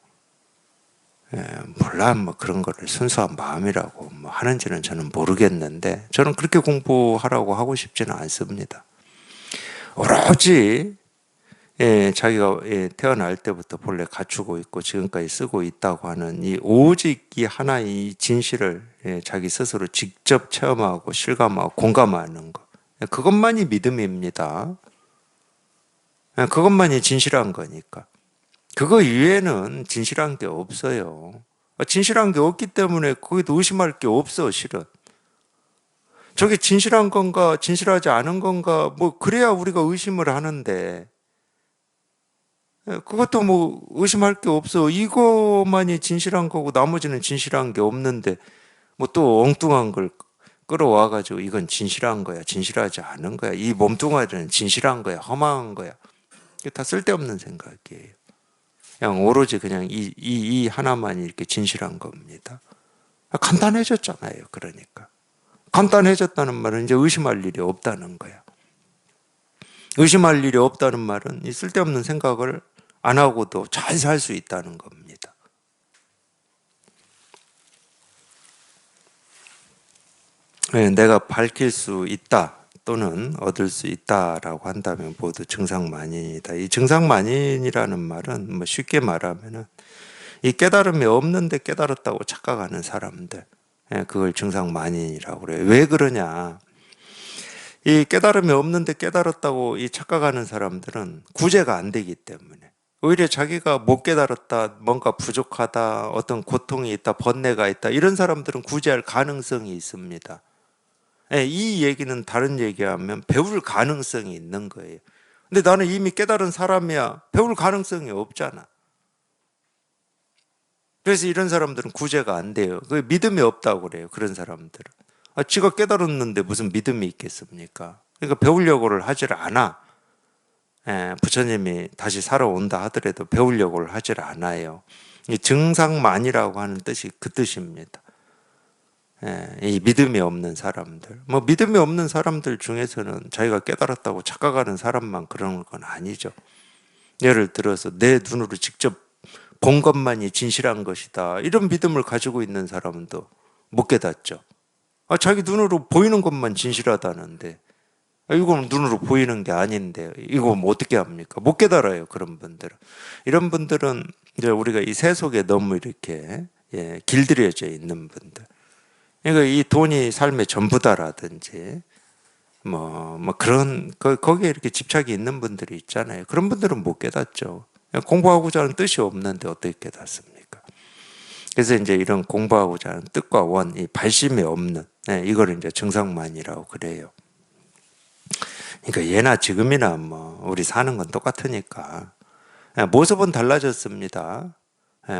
몰라, 뭐 그런 거를 순수한 마음이라고 뭐 하는지는 저는 모르겠는데, 저는 그렇게 공부하라고 하고 싶지는 않습니다. 오로지, 자기가 태어날 때부터 본래 갖추고 있고 지금까지 쓰고 있다고 하는 이 오직 이 하나의 진실을 자기 스스로 직접 체험하고 실감하고 공감하는 것. 그것만이 믿음입니다. 그것만이 진실한 거니까. 그거 이외에는 진실한 게 없어요. 진실한 게 없기 때문에 거기도 의심할 게 없어, 실은. 저게 진실한 건가, 진실하지 않은 건가, 뭐, 그래야 우리가 의심을 하는데, 그것도 뭐, 의심할 게 없어. 이것만이 진실한 거고, 나머지는 진실한 게 없는데, 뭐 또 엉뚱한 걸 끌어와가지고, 이건 진실한 거야, 진실하지 않은 거야. 이 몸뚱아리는 진실한 거야, 허망한 거야. 이게 다 쓸데없는 생각이에요. 그냥 오로지 그냥 이 하나만이 이렇게 진실한 겁니다. 간단해졌잖아요. 그러니까. 간단해졌다는 말은 이제 의심할 일이 없다는 거야. 의심할 일이 없다는 말은 이 쓸데없는 생각을 안 하고도 잘 살 수 있다는 겁니다. 내가 밝힐 수 있다 또는 얻을 수 있다라고 한다면 모두 증상만인이다. 이 증상만인이라는 말은 뭐 쉽게 말하면은 이 깨달음이 없는데 깨달았다고 착각하는 사람들, 그걸 증상만인이라고 그래요. 왜 그러냐? 이 깨달음이 없는데 깨달았다고 이 착각하는 사람들은 구제가 안 되기 때문에. 오히려 자기가 못 깨달았다, 뭔가 부족하다, 어떤 고통이 있다, 번뇌가 있다, 이런 사람들은 구제할 가능성이 있습니다. 이 얘기는 다른 얘기하면 배울 가능성이 있는 거예요. 근데 나는 이미 깨달은 사람이야. 배울 가능성이 없잖아. 그래서 이런 사람들은 구제가 안 돼요. 그 믿음이 없다고 그래요. 그런 사람들은. 지가 깨달았는데 무슨 믿음이 있겠습니까? 그러니까 배우려고를 하질 않아. 부처님이 다시 살아온다 하더라도 배우려고를 하질 않아요. 이 증상만이라고 하는 뜻이 그 뜻입니다. 이 믿음이 없는 사람들. 뭐 믿음이 없는 사람들 중에서는 자기가 깨달았다고 착각하는 사람만 그런 건 아니죠. 예를 들어서 내 눈으로 직접 본 것만이 진실한 것이다, 이런 믿음을 가지고 있는 사람은 또 못 깨닫죠. 자기 눈으로 보이는 것만 진실하다는데, 이건 눈으로 보이는 게 아닌데 이거 뭐 어떻게 합니까? 못 깨달아요, 그런 분들은. 이런 분들은 이제 우리가 이 세 속에 너무 이렇게 길들여져 있는 분들. 그러니까 이 돈이 삶의 전부다라든지 그런 거기에 이렇게 집착이 있는 분들이 있잖아요. 그런 분들은 못 깨닫죠. 공부하고자 하는 뜻이 없는데 어떻게 깨닫습니까? 그래서 이제 이런 공부하고자 하는 뜻과 원, 이 발심이 없는, 이걸 이제 정상만이라고 그래요. 그러니까 예나 지금이나 우리 사는 건 똑같으니까 모습은 달라졌습니다.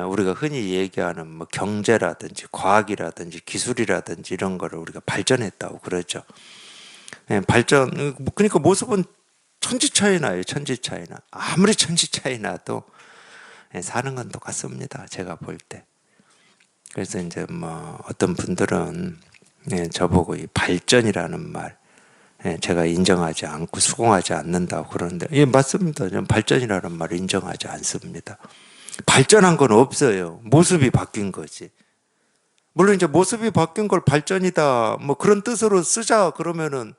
우리가 흔히 얘기하는 경제라든지 과학이라든지 기술이라든지 이런 거를 우리가 발전했다고 그러죠. 발전, 그러니까 모습은 천지 차이 나요. 천지 차이 나. 아무리 천지 차이 나도 사는 건 똑같습니다, 제가 볼 때. 그래서 이제 어떤 분들은 저보고 이 발전이라는 말, 제가 인정하지 않고 수긍하지 않는다고 그러는데, 예, 맞습니다. 저는 발전이라는 말을 인정하지 않습니다. 발전한 건 없어요. 모습이 바뀐 거지. 물론 이제 모습이 바뀐 걸 발전이다, 그런 뜻으로 쓰자 그러면은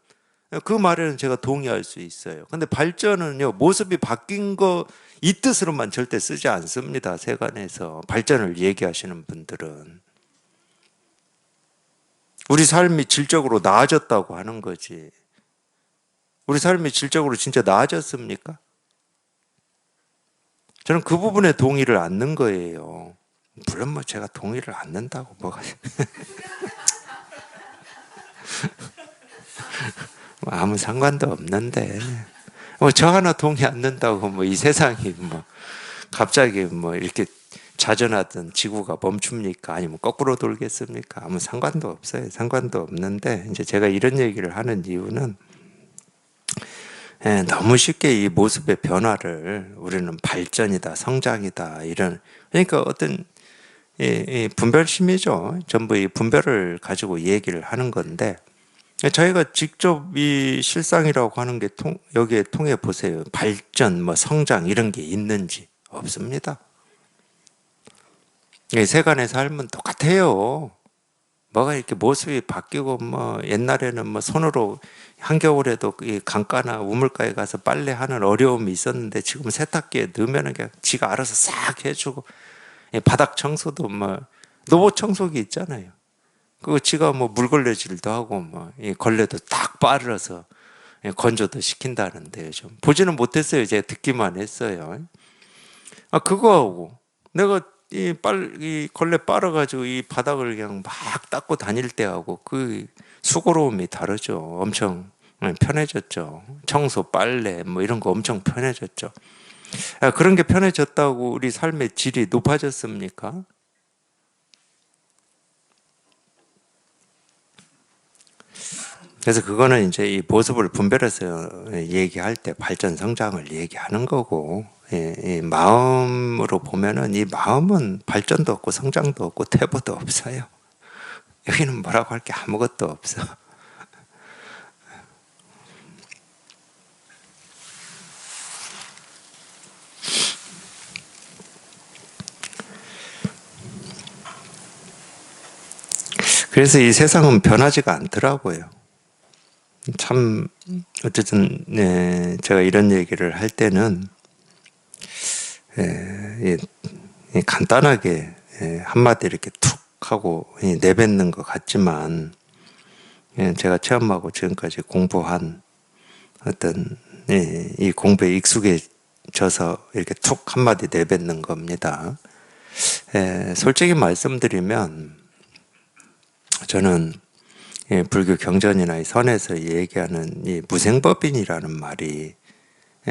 그 말에는 제가 동의할 수 있어요. 근데 발전은요, 모습이 바뀐 거 이 뜻으로만 절대 쓰지 않습니다. 세간에서 발전을 얘기하시는 분들은 우리 삶이 질적으로 나아졌다고 하는 거지. 우리 삶이 질적으로 진짜 나아졌습니까? 저는 그 부분에 동의를 않는 거예요. 물론 제가 동의를 않는다고 뭐가 아무 상관도 없는데 저 하나 동의 않는다고 이 세상이 갑자기 이렇게 자전하던 지구가 멈춥니까? 아니면 거꾸로 돌겠습니까? 아무 상관도 없어요. 상관도 없는데 이제 제가 이런 얘기를 하는 이유는 너무 쉽게 이 모습의 변화를 우리는 발전이다, 성장이다, 이런, 그러니까 어떤 이 분별심이죠. 전부 이 분별을 가지고 얘기를 하는 건데, 저희가 직접 이 실상이라고 하는 게 여기에 통해 보세요. 발전, 성장 이런 게 있는지 없습니다. 세간의 삶은 똑같아요. 뭐가 이렇게 모습이 바뀌고 옛날에는 손으로 한겨울에도 이 강가나 우물가에 가서 빨래하는 어려움이 있었는데 지금 세탁기에 넣으면 그냥 지가 알아서 싹 해주고, 바닥 청소도 로봇 청소기 있잖아요. 그거 지가 물걸레질도 하고 이 걸레도 딱 빨아서 건조도 시킨다는데 요즘 보지는 못했어요. 제가 듣기만 했어요. 그거하고 내가 이 걸레 빨아가지고 이 바닥을 그냥 막 닦고 다닐 때하고 그 수고로움이 다르죠. 엄청 편해졌죠. 청소, 빨래 이런 거 엄청 편해졌죠. 그런 게 편해졌다고 우리 삶의 질이 높아졌습니까? 그래서 그거는 이제 이 모습을 분별해서 얘기할 때 발전 성장을 얘기하는 거고, 이 마음으로 보면은 이 마음은 발전도 없고 성장도 없고 퇴보도 없어요. 여기는 뭐라고 할 게 아무것도 없어. 그래서 이 세상은 변하지가 않더라고요. 참 어쨌든 제가 이런 얘기를 할 때는 간단하게 한마디 이렇게 툭 하고 내뱉는 것 같지만, 제가 체험하고 지금까지 공부한 어떤 이 공부에 익숙해져서 이렇게 툭 한마디 내뱉는 겁니다. 솔직히 말씀드리면 저는 불교 경전이나 이 선에서 얘기하는 이 무생법인이라는 말이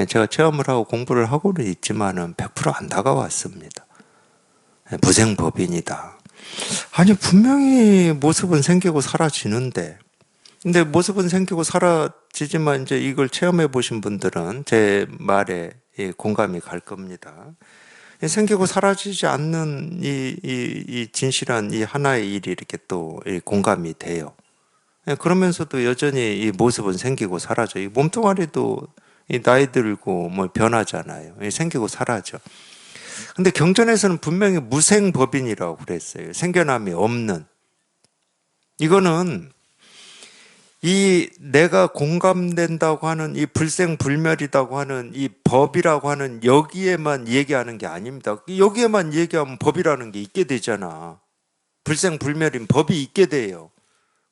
제가 체험을 하고 공부를 하고는 있지만은 100% 안 다가왔습니다. 무생법인이다. 아니 분명히 모습은 생기고 사라지는데, 근데 모습은 생기고 사라지지만 이제 이걸 체험해 보신 분들은 제 말에 공감이 갈 겁니다. 생기고 사라지지 않는 이 진실한 이 하나의 일이 이렇게 또 공감이 돼요. 그러면서도 여전히 이 모습은 생기고 사라져. 이 몸뚱아리도 이 나이 들고 뭐 변하잖아요. 생기고 사라져. 근데 경전에서는 분명히 무생법인이라고 그랬어요. 생겨남이 없는. 이거는 이 내가 공감된다고 하는 이 불생불멸이라고 하는 이 법이라고 하는 여기에만 얘기하는 게 아닙니다. 여기에만 얘기하면 법이라는 게 있게 되잖아. 불생불멸인 법이 있게 돼요.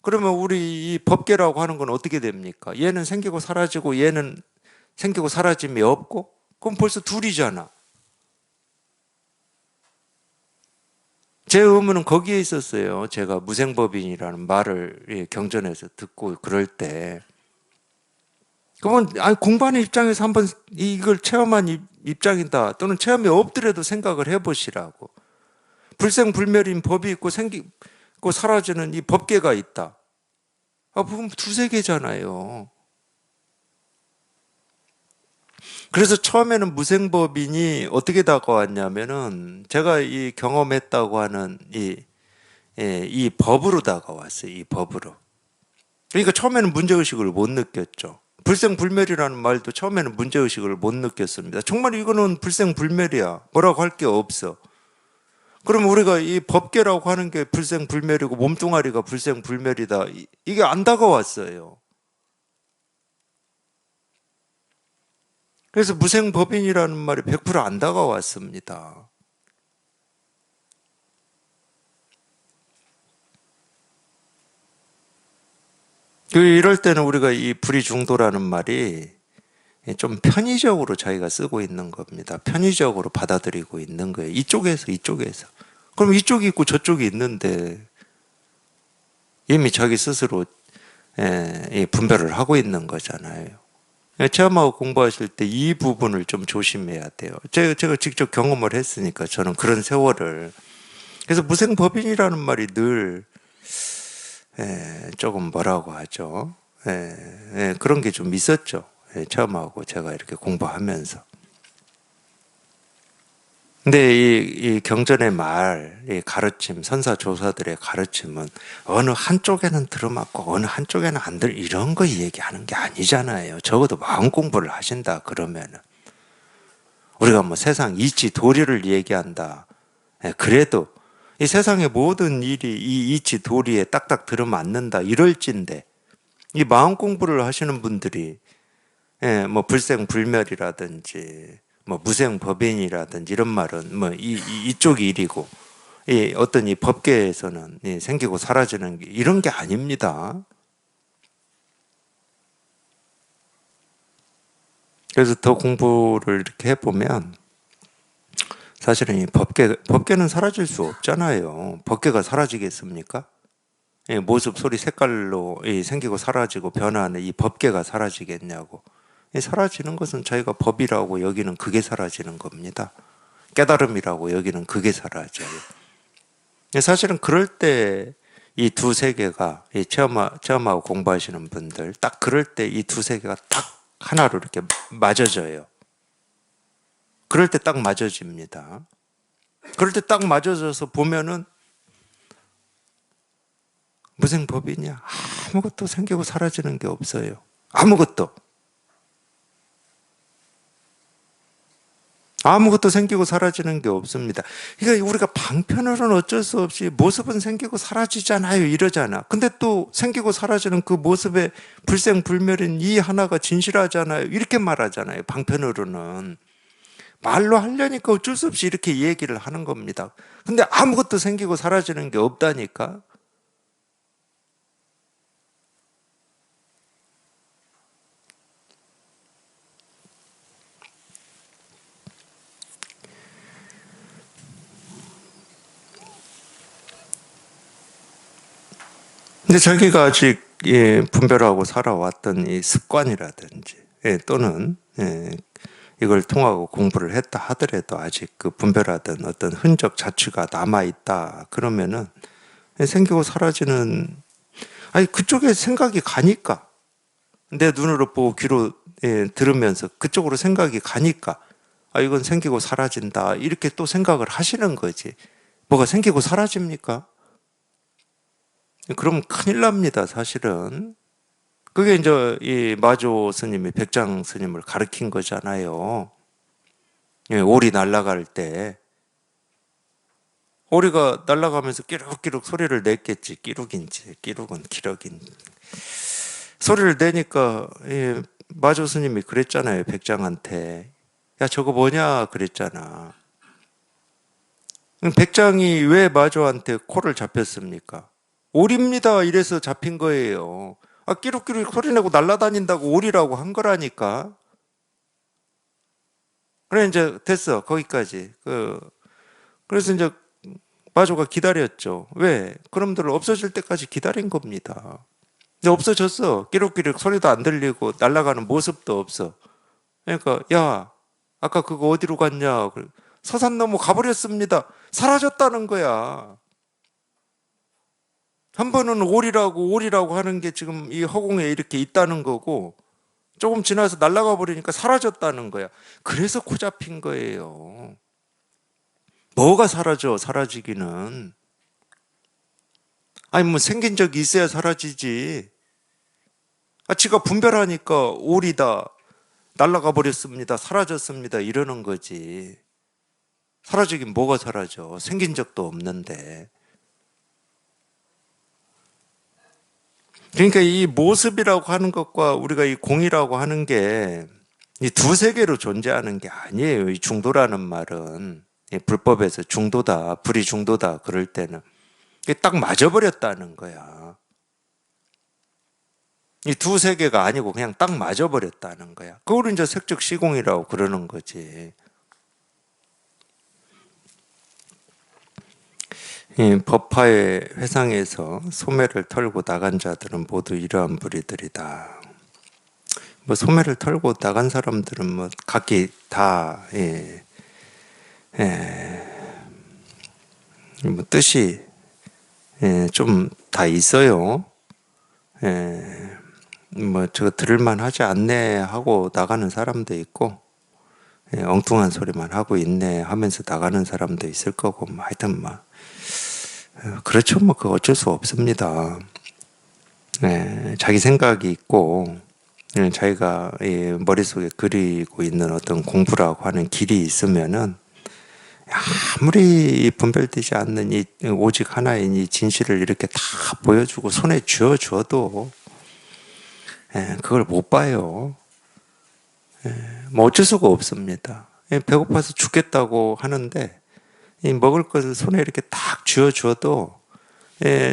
그러면 우리 이 법계라고 하는 건 어떻게 됩니까? 얘는 생기고 사라지고 얘는 생기고 사라짐이 없고? 그럼 벌써 둘이잖아. 제 의문은 거기에 있었어요. 제가 무생법인이라는 말을 경전에서 듣고 그럴 때. 그러면 아니, 공부하는 입장에서 한번 이걸 체험한 입장이다. 또는 체험이 없더라도 생각을 해보시라고. 불생불멸인 법이 있고 생기고 사라지는 이 법계가 있다. 그럼 두세 개잖아요. 그래서 처음에는 무생법인이 어떻게 다가왔냐면은 제가 이 경험했다고 하는 이 법으로 다가왔어요. 이 법으로. 그러니까 처음에는 문제의식을 못 느꼈죠. 불생불멸이라는 말도 처음에는 문제의식을 못 느꼈습니다. 정말 이거는 불생불멸이야. 뭐라고 할 게 없어. 그럼 우리가 이 법계라고 하는 게 불생불멸이고 몸뚱아리가 불생불멸이다. 이게 안 다가왔어요. 그래서 무생법인이라는 말이 100%안 다가왔습니다. 이럴 때는 우리가 이 불이중도라는 말이 좀 편의적으로 자기가 쓰고 있는 겁니다. 편의적으로 받아들이고 있는 거예요. 이쪽에서. 그럼 이쪽이 있고 저쪽이 있는데 이미 자기 스스로 분별을 하고 있는 거잖아요. 체험하고 공부하실 때 이 부분을 좀 조심해야 돼요. 제가 직접 경험을 했으니까 저는 그런 세월을. 그래서 무생법인이라는 말이 늘 조금 뭐라고 하죠. 그런 게 좀 있었죠. 체험하고 제가 이렇게 공부하면서. 근데 이 경전의 말, 이 가르침, 선사조사들의 가르침은 어느 한쪽에는 들어맞고 어느 한쪽에는 안 이런 거 얘기하는 게 아니잖아요. 적어도 마음 공부를 하신다 그러면은. 우리가 뭐 세상 이치 도리를 얘기한다. 그래도 이 세상의 모든 일이 이 이치 도리에 딱딱 들어맞는다 이럴진데 이 마음 공부를 하시는 분들이 뭐 불생불멸이라든지 뭐 무생법인이라든지 이런 말은 뭐 이쪽 일이고 이 어떤 이 법계에서는 생기고 사라지는 게 이런 게 아닙니다. 그래서 더 공부를 이렇게 해보면 사실은 이 법계는 사라질 수 없잖아요. 법계가 사라지겠습니까? 모습, 소리, 색깔로 생기고 사라지고 변화하는 이 법계가 사라지겠냐고. 사라지는 것은 저희가 법이라고 여기는 그게 사라지는 겁니다. 깨달음이라고 여기는 그게 사라져요. 사실은 그럴 때 이 두 세계가 체험하고 공부하시는 분들 딱 그럴 때 이 두 세계가 딱 하나로 이렇게 맞아져요. 그럴 때 딱 맞아집니다. 그럴 때 딱 맞아져서 보면은 무생법이냐? 아무것도 생기고 사라지는 게 없어요. 아무것도 생기고 사라지는 게 없습니다. 그러니까 우리가 방편으로는 어쩔 수 없이 모습은 생기고 사라지잖아요. 이러잖아. 근데 또 생기고 사라지는 그 모습의 불생불멸인 이 하나가 진실하잖아요. 이렇게 말하잖아요. 방편으로는. 말로 하려니까 어쩔 수 없이 이렇게 얘기를 하는 겁니다. 근데 아무것도 생기고 사라지는 게 없다니까. 근데 자기가 아직 분별하고 살아왔던 이 습관이라든지 또는 이걸 통하고 공부를 했다 하더라도 아직 그 분별하던 어떤 흔적 자취가 남아있다 그러면은 생기고 사라지는 아니 그쪽에 생각이 가니까 내 눈으로 보고 귀로 들으면서 그쪽으로 생각이 가니까 이건 생기고 사라진다 이렇게 또 생각을 하시는 거지. 뭐가 생기고 사라집니까? 그럼 큰일 납니다, 사실은. 그게 이제 이 마조 스님이 백장 스님을 가르친 거잖아요. 예, 오리 날아갈 때 오리가 날아가면서 끼룩끼룩 소리를 냈겠지. 끼룩인지 끼룩은 기럭인 소리를 내니까 마조 스님이 그랬잖아요. 백장한테 야 저거 뭐냐 그랬잖아. 백장이 왜 마조한테 코를 잡혔습니까? 오리입니다. 이래서 잡힌 거예요. 아, 끼룩끼룩 소리내고 날아다닌다고 오리라고 한 거라니까. 그래, 이제 됐어. 거기까지. 그래서 이제 마조가 기다렸죠. 왜? 그놈들 없어질 때까지 기다린 겁니다. 근데 없어졌어. 끼룩끼룩 소리도 안 들리고 날아가는 모습도 없어. 그러니까, 야, 아까 그거 어디로 갔냐? 서산 넘어 가버렸습니다. 사라졌다는 거야. 한 번은 오리라고 하는 게 지금 이 허공에 이렇게 있다는 거고, 조금 지나서 날아가 버리니까 사라졌다는 거야. 그래서 코 잡힌 거예요. 뭐가 사라져, 사라지기는. 아니, 뭐 생긴 적이 있어야 사라지지. 아, 지가 분별하니까 오리다, 날아가 버렸습니다, 사라졌습니다, 이러는 거지. 사라지긴 뭐가 사라져. 생긴 적도 없는데. 그러니까 이 모습이라고 하는 것과 우리가 이 공이라고 하는 게 이 두 세계로 존재하는 게 아니에요. 이 중도라는 말은 불법에서 중도다, 불이 중도다 그럴 때는 이게 딱 맞아버렸다는 거야. 이 두 세계가 아니고 그냥 딱 맞아버렸다는 거야. 그걸 이제 색적 시공이라고 그러는 거지. 이 법화의 회상에서 소매를 털고 나간 자들은 모두 이러한 무리들이다. 뭐 소매를 털고 나간 사람들은 뭐 각기 다 뭐 뜻이 좀 다 있어요. 뭐 저거 들을만 하지 않네 하고 나가는 사람도 있고 엉뚱한 소리만 하고 있네 하면서 나가는 사람도 있을 거고 뭐 하여튼 뭐 그렇죠. 뭐 그 어쩔 수 없습니다. 자기 생각이 있고 자기가 머릿속에 그리고 있는 어떤 공부라고 하는 길이 있으면은 아무리 분별되지 않는 이 오직 하나인 이 진실을 이렇게 다 보여주고 손에 쥐어줘도 그걸 못 봐요. 뭐 어쩔 수가 없습니다. 배고파서 죽겠다고 하는데 먹을 것을 손에 이렇게 딱 쥐어줘도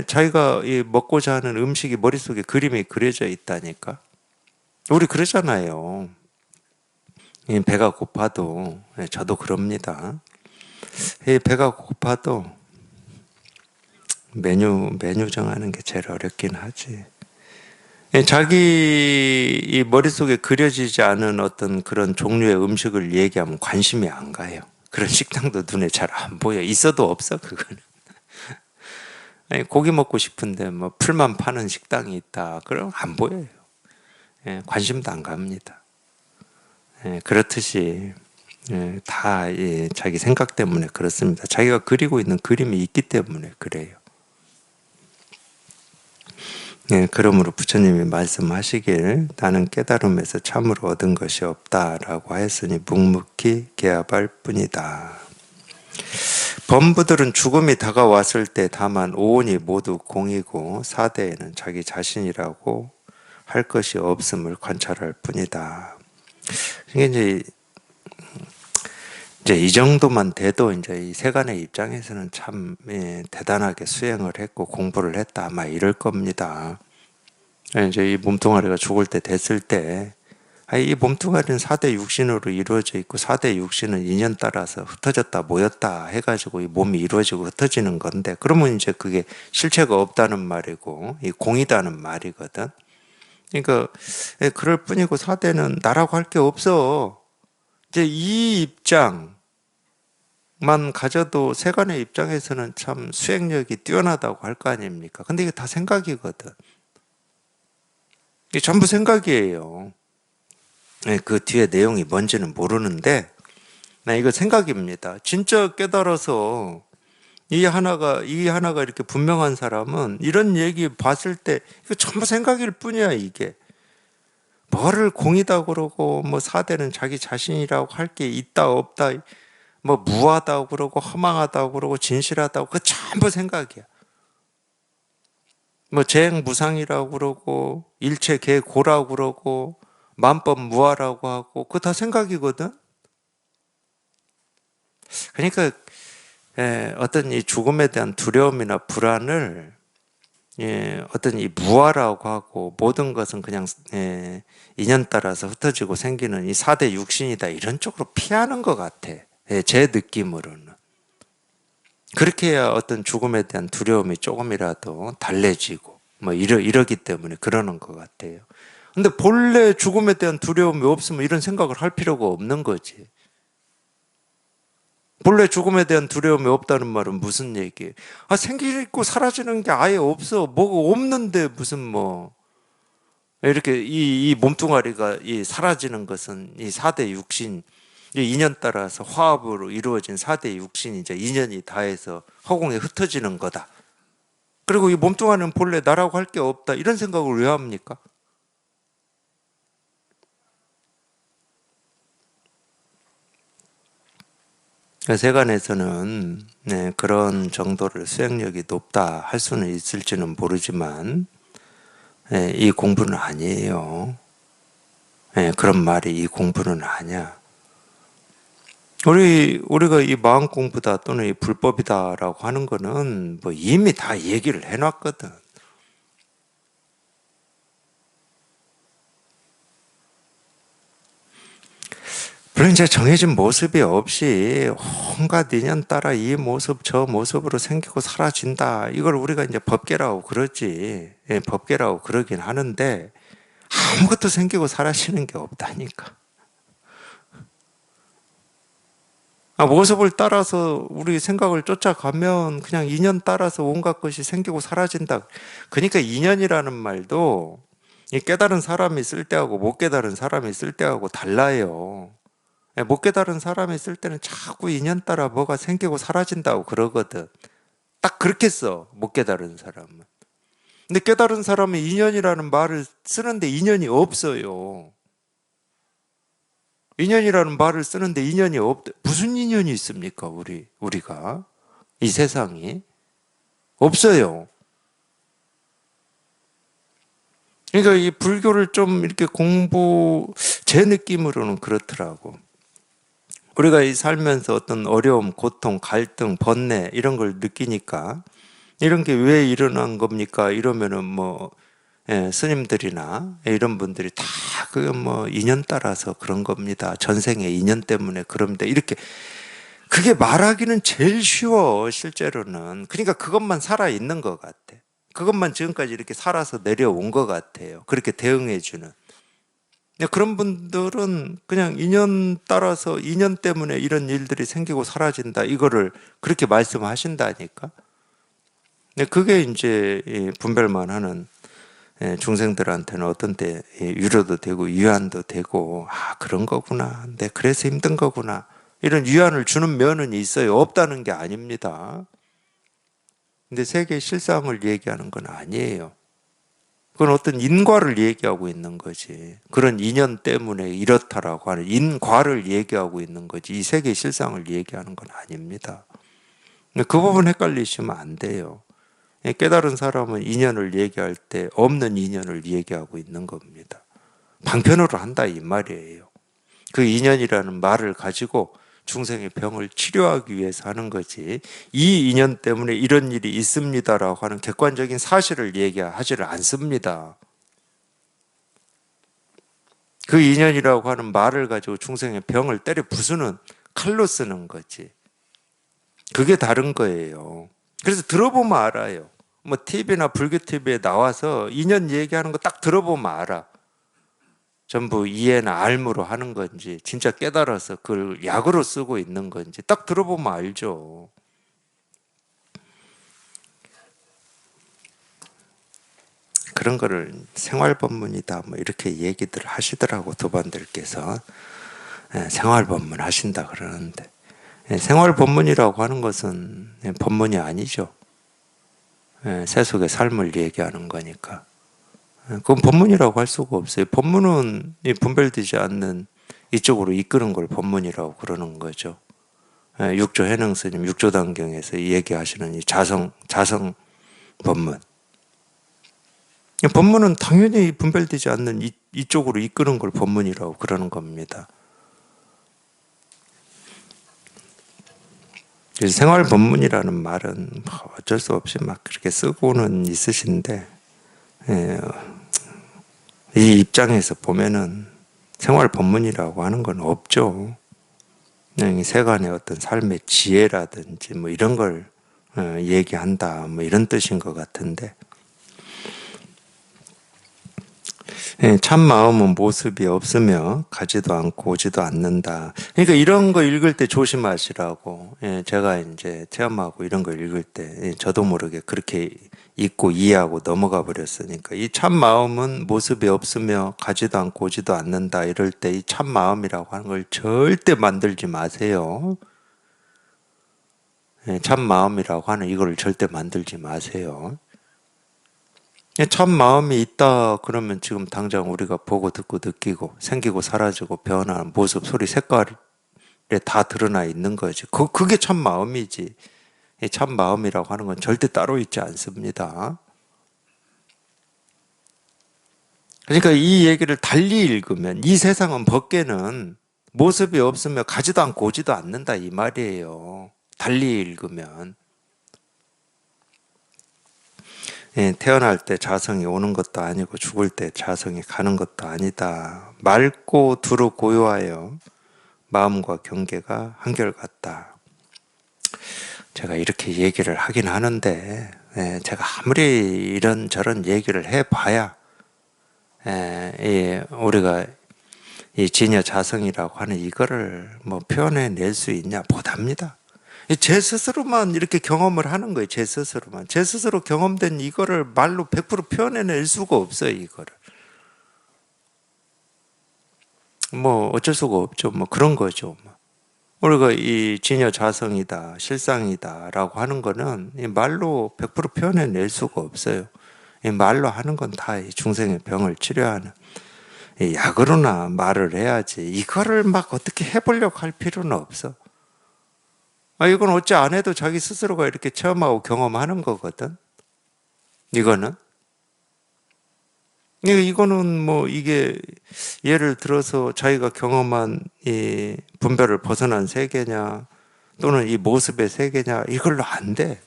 자기가 먹고자 하는 음식이 머릿속에 그림이 그려져 있다니까. 우리 그러잖아요. 배가 고파도 저도 그럽니다. 배가 고파도 메뉴 정하는 게 제일 어렵긴 하지. 자기 이 머릿속에 그려지지 않은 어떤 그런 종류의 음식을 얘기하면 관심이 안 가요. 그런 식당도 눈에 잘 안 보여. 있어도 없어, 그거는. 아니, 고기 먹고 싶은데 뭐 풀만 파는 식당이 있다. 그럼 안 보여요. 관심도 안 갑니다. 그렇듯이 다 자기 생각 때문에 그렇습니다. 자기가 그리고 있는 그림이 있기 때문에 그래요. 그러므로 부처님이 말씀하시길 나는 깨달음에서 참으로 얻은 것이 없다라고 하였으니 묵묵히 개합할 뿐이다. 범부들은 죽음이 다가왔을 때 다만 오온이 모두 공이고 사대에는 자기 자신이라고 할 것이 없음을 관찰할 뿐이다. 이게 이제 이 정도만 돼도 이제 이 세간의 입장에서는 참 대단하게 수행을 했고 공부를 했다 아마 이럴 겁니다. 이제 이 몸뚱아리가 죽을 때 됐을 때 이 몸뚱아리는 4대 육신으로 이루어져 있고 4대 육신은 인연 따라서 흩어졌다 모였다 해가지고 이 몸이 이루어지고 흩어지는 건데 그러면 이제 그게 실체가 없다는 말이고 이 공이다는 말이거든. 그러니까 그럴 뿐이고 4대는 나라고 할 게 없어. 이제 이 입장만 가져도 세간의 입장에서는 참 수행력이 뛰어나다고 할 거 아닙니까? 근데 이게 다 생각이거든. 이게 전부 생각이에요. 그 뒤에 내용이 뭔지는 모르는데, 이거 생각입니다. 진짜 깨달아서 이 하나가 이렇게 분명한 사람은 이런 얘기 봤을 때 이거 전부 생각일 뿐이야, 이게. 뭐를 공이다 그러고 뭐 사대는 자기 자신이라고 할 게 있다 없다 뭐 무하다고 그러고 허망하다고 그러고 진실하다고 그거 전부 생각이야. 뭐 재행무상이라고 그러고 일체계고라고 그러고 만법무하라고 하고 그거 다 생각이거든. 그러니까 어떤 이 죽음에 대한 두려움이나 불안을 어떤 이 무아라고 하고 모든 것은 그냥 인연 따라서 흩어지고 생기는 이 4대 육신이다 이런 쪽으로 피하는 것 같아. 제 느낌으로는. 그렇게 해야 어떤 죽음에 대한 두려움이 조금이라도 달래지고 뭐 이러기 때문에 그러는 것 같아요. 근데 본래 죽음에 대한 두려움이 없으면 이런 생각을 할 필요가 없는 거지. 본래 죽음에 대한 두려움이 없다는 말은 무슨 얘기예요? 생기고 사라지는 게 아예 없어. 뭐가 없는데 무슨 뭐 이렇게 이 몸뚱아리가 이 사라지는 것은 이 4대 육신 이 인연 따라서 화합으로 이루어진 4대 육신이 이제 인연이 다해서 허공에 흩어지는 거다. 그리고 이 몸뚱아리는 본래 나라고 할 게 없다. 이런 생각을 왜 합니까? 세간에서는 그런 정도를 수행력이 높다 할 수는 있을지는 모르지만 이 공부는 아니에요. 그런 말이 이 공부는 아니야. 우리가 이 마음 공부다 또는 이 불법이다라고 하는 거는 뭐 이미 다 얘기를 해놨거든. 물론 이제 정해진 모습이 없이 온갖 인연 따라 이 모습 저 모습으로 생기고 사라진다. 이걸 우리가 이제 법계라고 그러지. 법계라고 그러긴 하는데 아무것도 생기고 사라지는 게 없다니까. 모습을 따라서 우리 생각을 쫓아가면 그냥 인연 따라서 온갖 것이 생기고 사라진다. 그러니까 인연이라는 말도 이 깨달은 사람이 쓸 때하고 못 깨달은 사람이 쓸 때하고 달라요. 못 깨달은 사람이 쓸 때는 자꾸 인연 따라 뭐가 생기고 사라진다고 그러거든. 딱 그렇게 써, 못 깨달은 사람은. 근데 깨달은 사람은 인연이라는 말을 쓰는데 인연이 없어요. 인연이라는 말을 쓰는데 인연이 무슨 인연이 있습니까, 우리가? 이 세상이? 없어요. 그러니까 이 불교를 좀 이렇게 제 느낌으로는 그렇더라고. 우리가 이 살면서 어떤 어려움, 고통, 갈등, 번뇌 이런 걸 느끼니까 이런 게 왜 일어난 겁니까? 이러면은 뭐 스님들이나 이런 분들이 다 그 뭐 인연 따라서 그런 겁니다. 전생의 인연 때문에 그럽니다. 이렇게 그게 말하기는 제일 쉬워 실제로는. 그러니까 그것만 살아 있는 것 같아. 그것만 지금까지 이렇게 살아서 내려온 것 같아요. 그렇게 대응해주는. 그런 분들은 그냥 인연 따라서 인연 때문에 이런 일들이 생기고 사라진다. 이거를 그렇게 말씀하신다니까. 그게 이제 분별만 하는 중생들한테는 어떤 때 위로도 되고 위안도 되고 그런 거구나. 그래서 힘든 거구나. 이런 위안을 주는 면은 있어요. 없다는 게 아닙니다. 근데 세계 실상을 얘기하는 건 아니에요. 그건 어떤 인과를 얘기하고 있는 거지. 그런 인연 때문에 이렇다라고 하는 인과를 얘기하고 있는 거지. 이 세계 실상을 얘기하는 건 아닙니다. 그 부분 헷갈리시면 안 돼요. 깨달은 사람은 인연을 얘기할 때 없는 인연을 얘기하고 있는 겁니다. 방편으로 한다 이 말이에요. 그 인연이라는 말을 가지고 중생의 병을 치료하기 위해서 하는 거지. 이 인연 때문에 이런 일이 있습니다라고 하는 객관적인 사실을 얘기하지를 않습니다. 그 인연이라고 하는 말을 가지고 중생의 병을 때려 부수는 칼로 쓰는 거지. 그게 다른 거예요. 그래서 들어보면 알아요. 뭐 TV나 불교 TV에 나와서 인연 얘기하는 거 딱 들어보면 알아. 전부 이해나 알무로 하는 건지 진짜 깨달아서 그걸 약으로 쓰고 있는 건지 딱 들어보면 알죠. 그런 거를 생활법문이다 뭐 이렇게 얘기들 하시더라고 도반들께서. 생활법문 하신다 그러는데 생활법문이라고 하는 것은 법문이 아니죠. 세속의 삶을 얘기하는 거니까. 그건 법문이라고 할 수가 없어요. 법문은 분별되지 않는 이쪽으로 이끄는 걸 법문이라고 그러는 거죠. 육조 해능 스님 육조단경에서 얘기하시는 이 자성 법문. 법문은 당연히 분별되지 않는 이쪽으로 이끄는 걸 법문이라고 그러는 겁니다. 그래서 생활 법문이라는 말은 어쩔 수 없이 막 그렇게 쓰고는 있으신데, 이 입장에서 보면은 생활 법문이라고 하는 건 없죠. 그냥 세간의 어떤 삶의 지혜라든지 뭐 이런 걸 얘기한다, 뭐 이런 뜻인 것 같은데, 참 마음은 모습이 없으며 가지도 않고 오지도 않는다. 그러니까 이런 거 읽을 때 조심하시라고. 제가 이제 체험하고 이런 거 읽을 때 저도 모르게 그렇게 읽고 이해하고 넘어가 버렸으니까, 이 참 마음은 모습이 없으며 가지도 않고 오지도 않는다 이럴 때 이 참 마음이라고 하는 걸 절대 만들지 마세요. 참 마음이라고 하는 이걸 절대 만들지 마세요. 참 마음이 있다 그러면 지금 당장 우리가 보고 듣고 느끼고 생기고 사라지고 변하는 모습, 소리, 색깔에 다 드러나 있는 거지. 그게 참 마음이지. 참 마음이라고 하는 건 절대 따로 있지 않습니다. 그러니까 이 얘기를 달리 읽으면 이 세상은 법계는 모습이 없으며 가지도 않고 오지도 않는다 이 말이에요. 달리 읽으면. 태어날 때 자성이 오는 것도 아니고 죽을 때 자성이 가는 것도 아니다. 맑고 두루 고요하여 마음과 경계가 한결같다. 제가 이렇게 얘기를 하긴 하는데, 제가 아무리 이런저런 얘기를 해봐야 우리가 이 진여 자성이라고 하는 이거를 뭐 표현해낼 수 있냐 못합니다. 제 스스로만 이렇게 경험을 하는 거예요. 제 스스로만. 제 스스로 경험된 이거를 말로 100% 표현해낼 수가 없어요. 이거를. 뭐 어쩔 수가 없죠. 뭐 그런 거죠. 우리가 이 진여 자성이다, 실상이다 라고 하는 거는 이 말로 100% 표현해낼 수가 없어요. 이 말로 하는 건 다 중생의 병을 치료하는 약으로나 말을 해야지 이거를 막 어떻게 해보려고 할 필요는 없어. 이건 어찌 안 해도 자기 스스로가 이렇게 체험하고 경험하는 거거든. 이거는 뭐 이게 예를 들어서 자기가 경험한 이 분별을 벗어난 세계냐 또는 이 모습의 세계냐 이걸로 안 돼.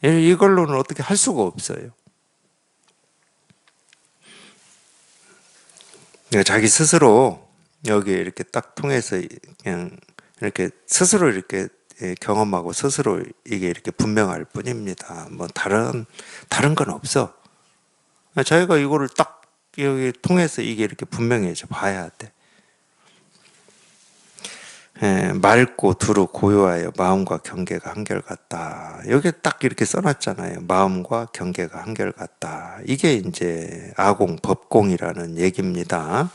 이걸로는 어떻게 할 수가 없어요. 자기 스스로 여기 이렇게 딱 통해서 그냥 이렇게 스스로 이렇게 경험하고 스스로 이게 이렇게 분명할 뿐입니다. 뭐 다른 건 없어. 자기가 이거를 딱 여기 통해서 이게 이렇게 분명해져 봐야 돼. 맑고 두루 고요하여 마음과 경계가 한결같다. 여기 딱 이렇게 써놨잖아요. 마음과 경계가 한결같다. 이게 이제 아공, 법공이라는 얘기입니다.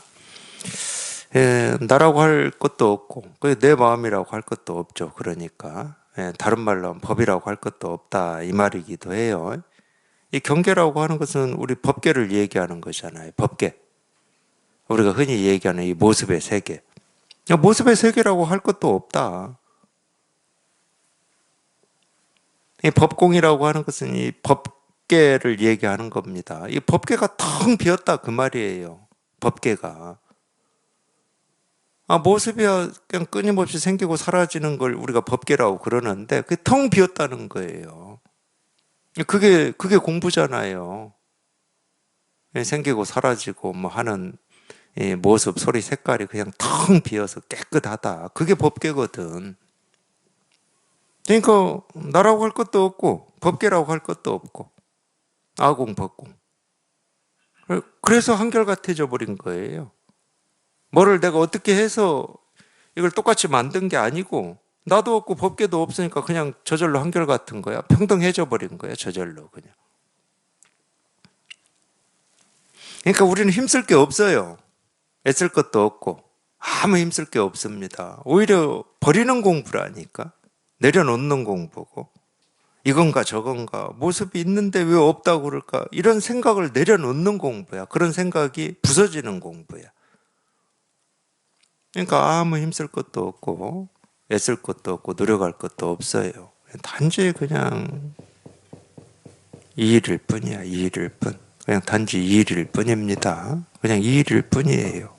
나라고 할 것도 없고 내 마음이라고 할 것도 없죠. 그러니까 다른 말로 하면 법이라고 할 것도 없다 이 말이기도 해요. 이 경계라고 하는 것은 우리 법계를 얘기하는 것이잖아요. 법계. 우리가 흔히 얘기하는 이 모습의 세계. 모습의 세계라고 할 것도 없다. 이 법공이라고 하는 것은 이 법계를 얘기하는 겁니다. 이 법계가 텅 비었다 그 말이에요. 법계가. 모습이야 그냥 끊임없이 생기고 사라지는 걸 우리가 법계라고 그러는데 그게 텅 비었다는 거예요. 그게 공부잖아요. 생기고 사라지고 뭐 하는 이 모습, 소리, 색깔이 그냥 텅 비어서 깨끗하다. 그게 법계거든. 그러니까 나라고 할 것도 없고 법계라고 할 것도 없고 아공, 법공. 그래서 한결같아져 버린 거예요. 뭐를 내가 어떻게 해서 이걸 똑같이 만든 게 아니고 나도 없고 법계도 없으니까 그냥 저절로 한결같은 거야. 평등해져 버린 거야. 저절로 그냥. 그러니까 우리는 힘쓸 게 없어요. 애쓸 것도 없고 아무 힘쓸 게 없습니다. 오히려 버리는 공부라니까. 내려놓는 공부고 이건가 저건가 모습이 있는데 왜 없다고 그럴까? 이런 생각을 내려놓는 공부야. 그런 생각이 부서지는 공부야. 그러니까 아무 힘쓸 것도 없고 애쓸 것도 없고 노력할 것도 없어요. 단지 그냥 이 일일 뿐이야. 이 일일 뿐. 그냥 단지 이 일일 뿐입니다. 그냥 이 일일 뿐이에요.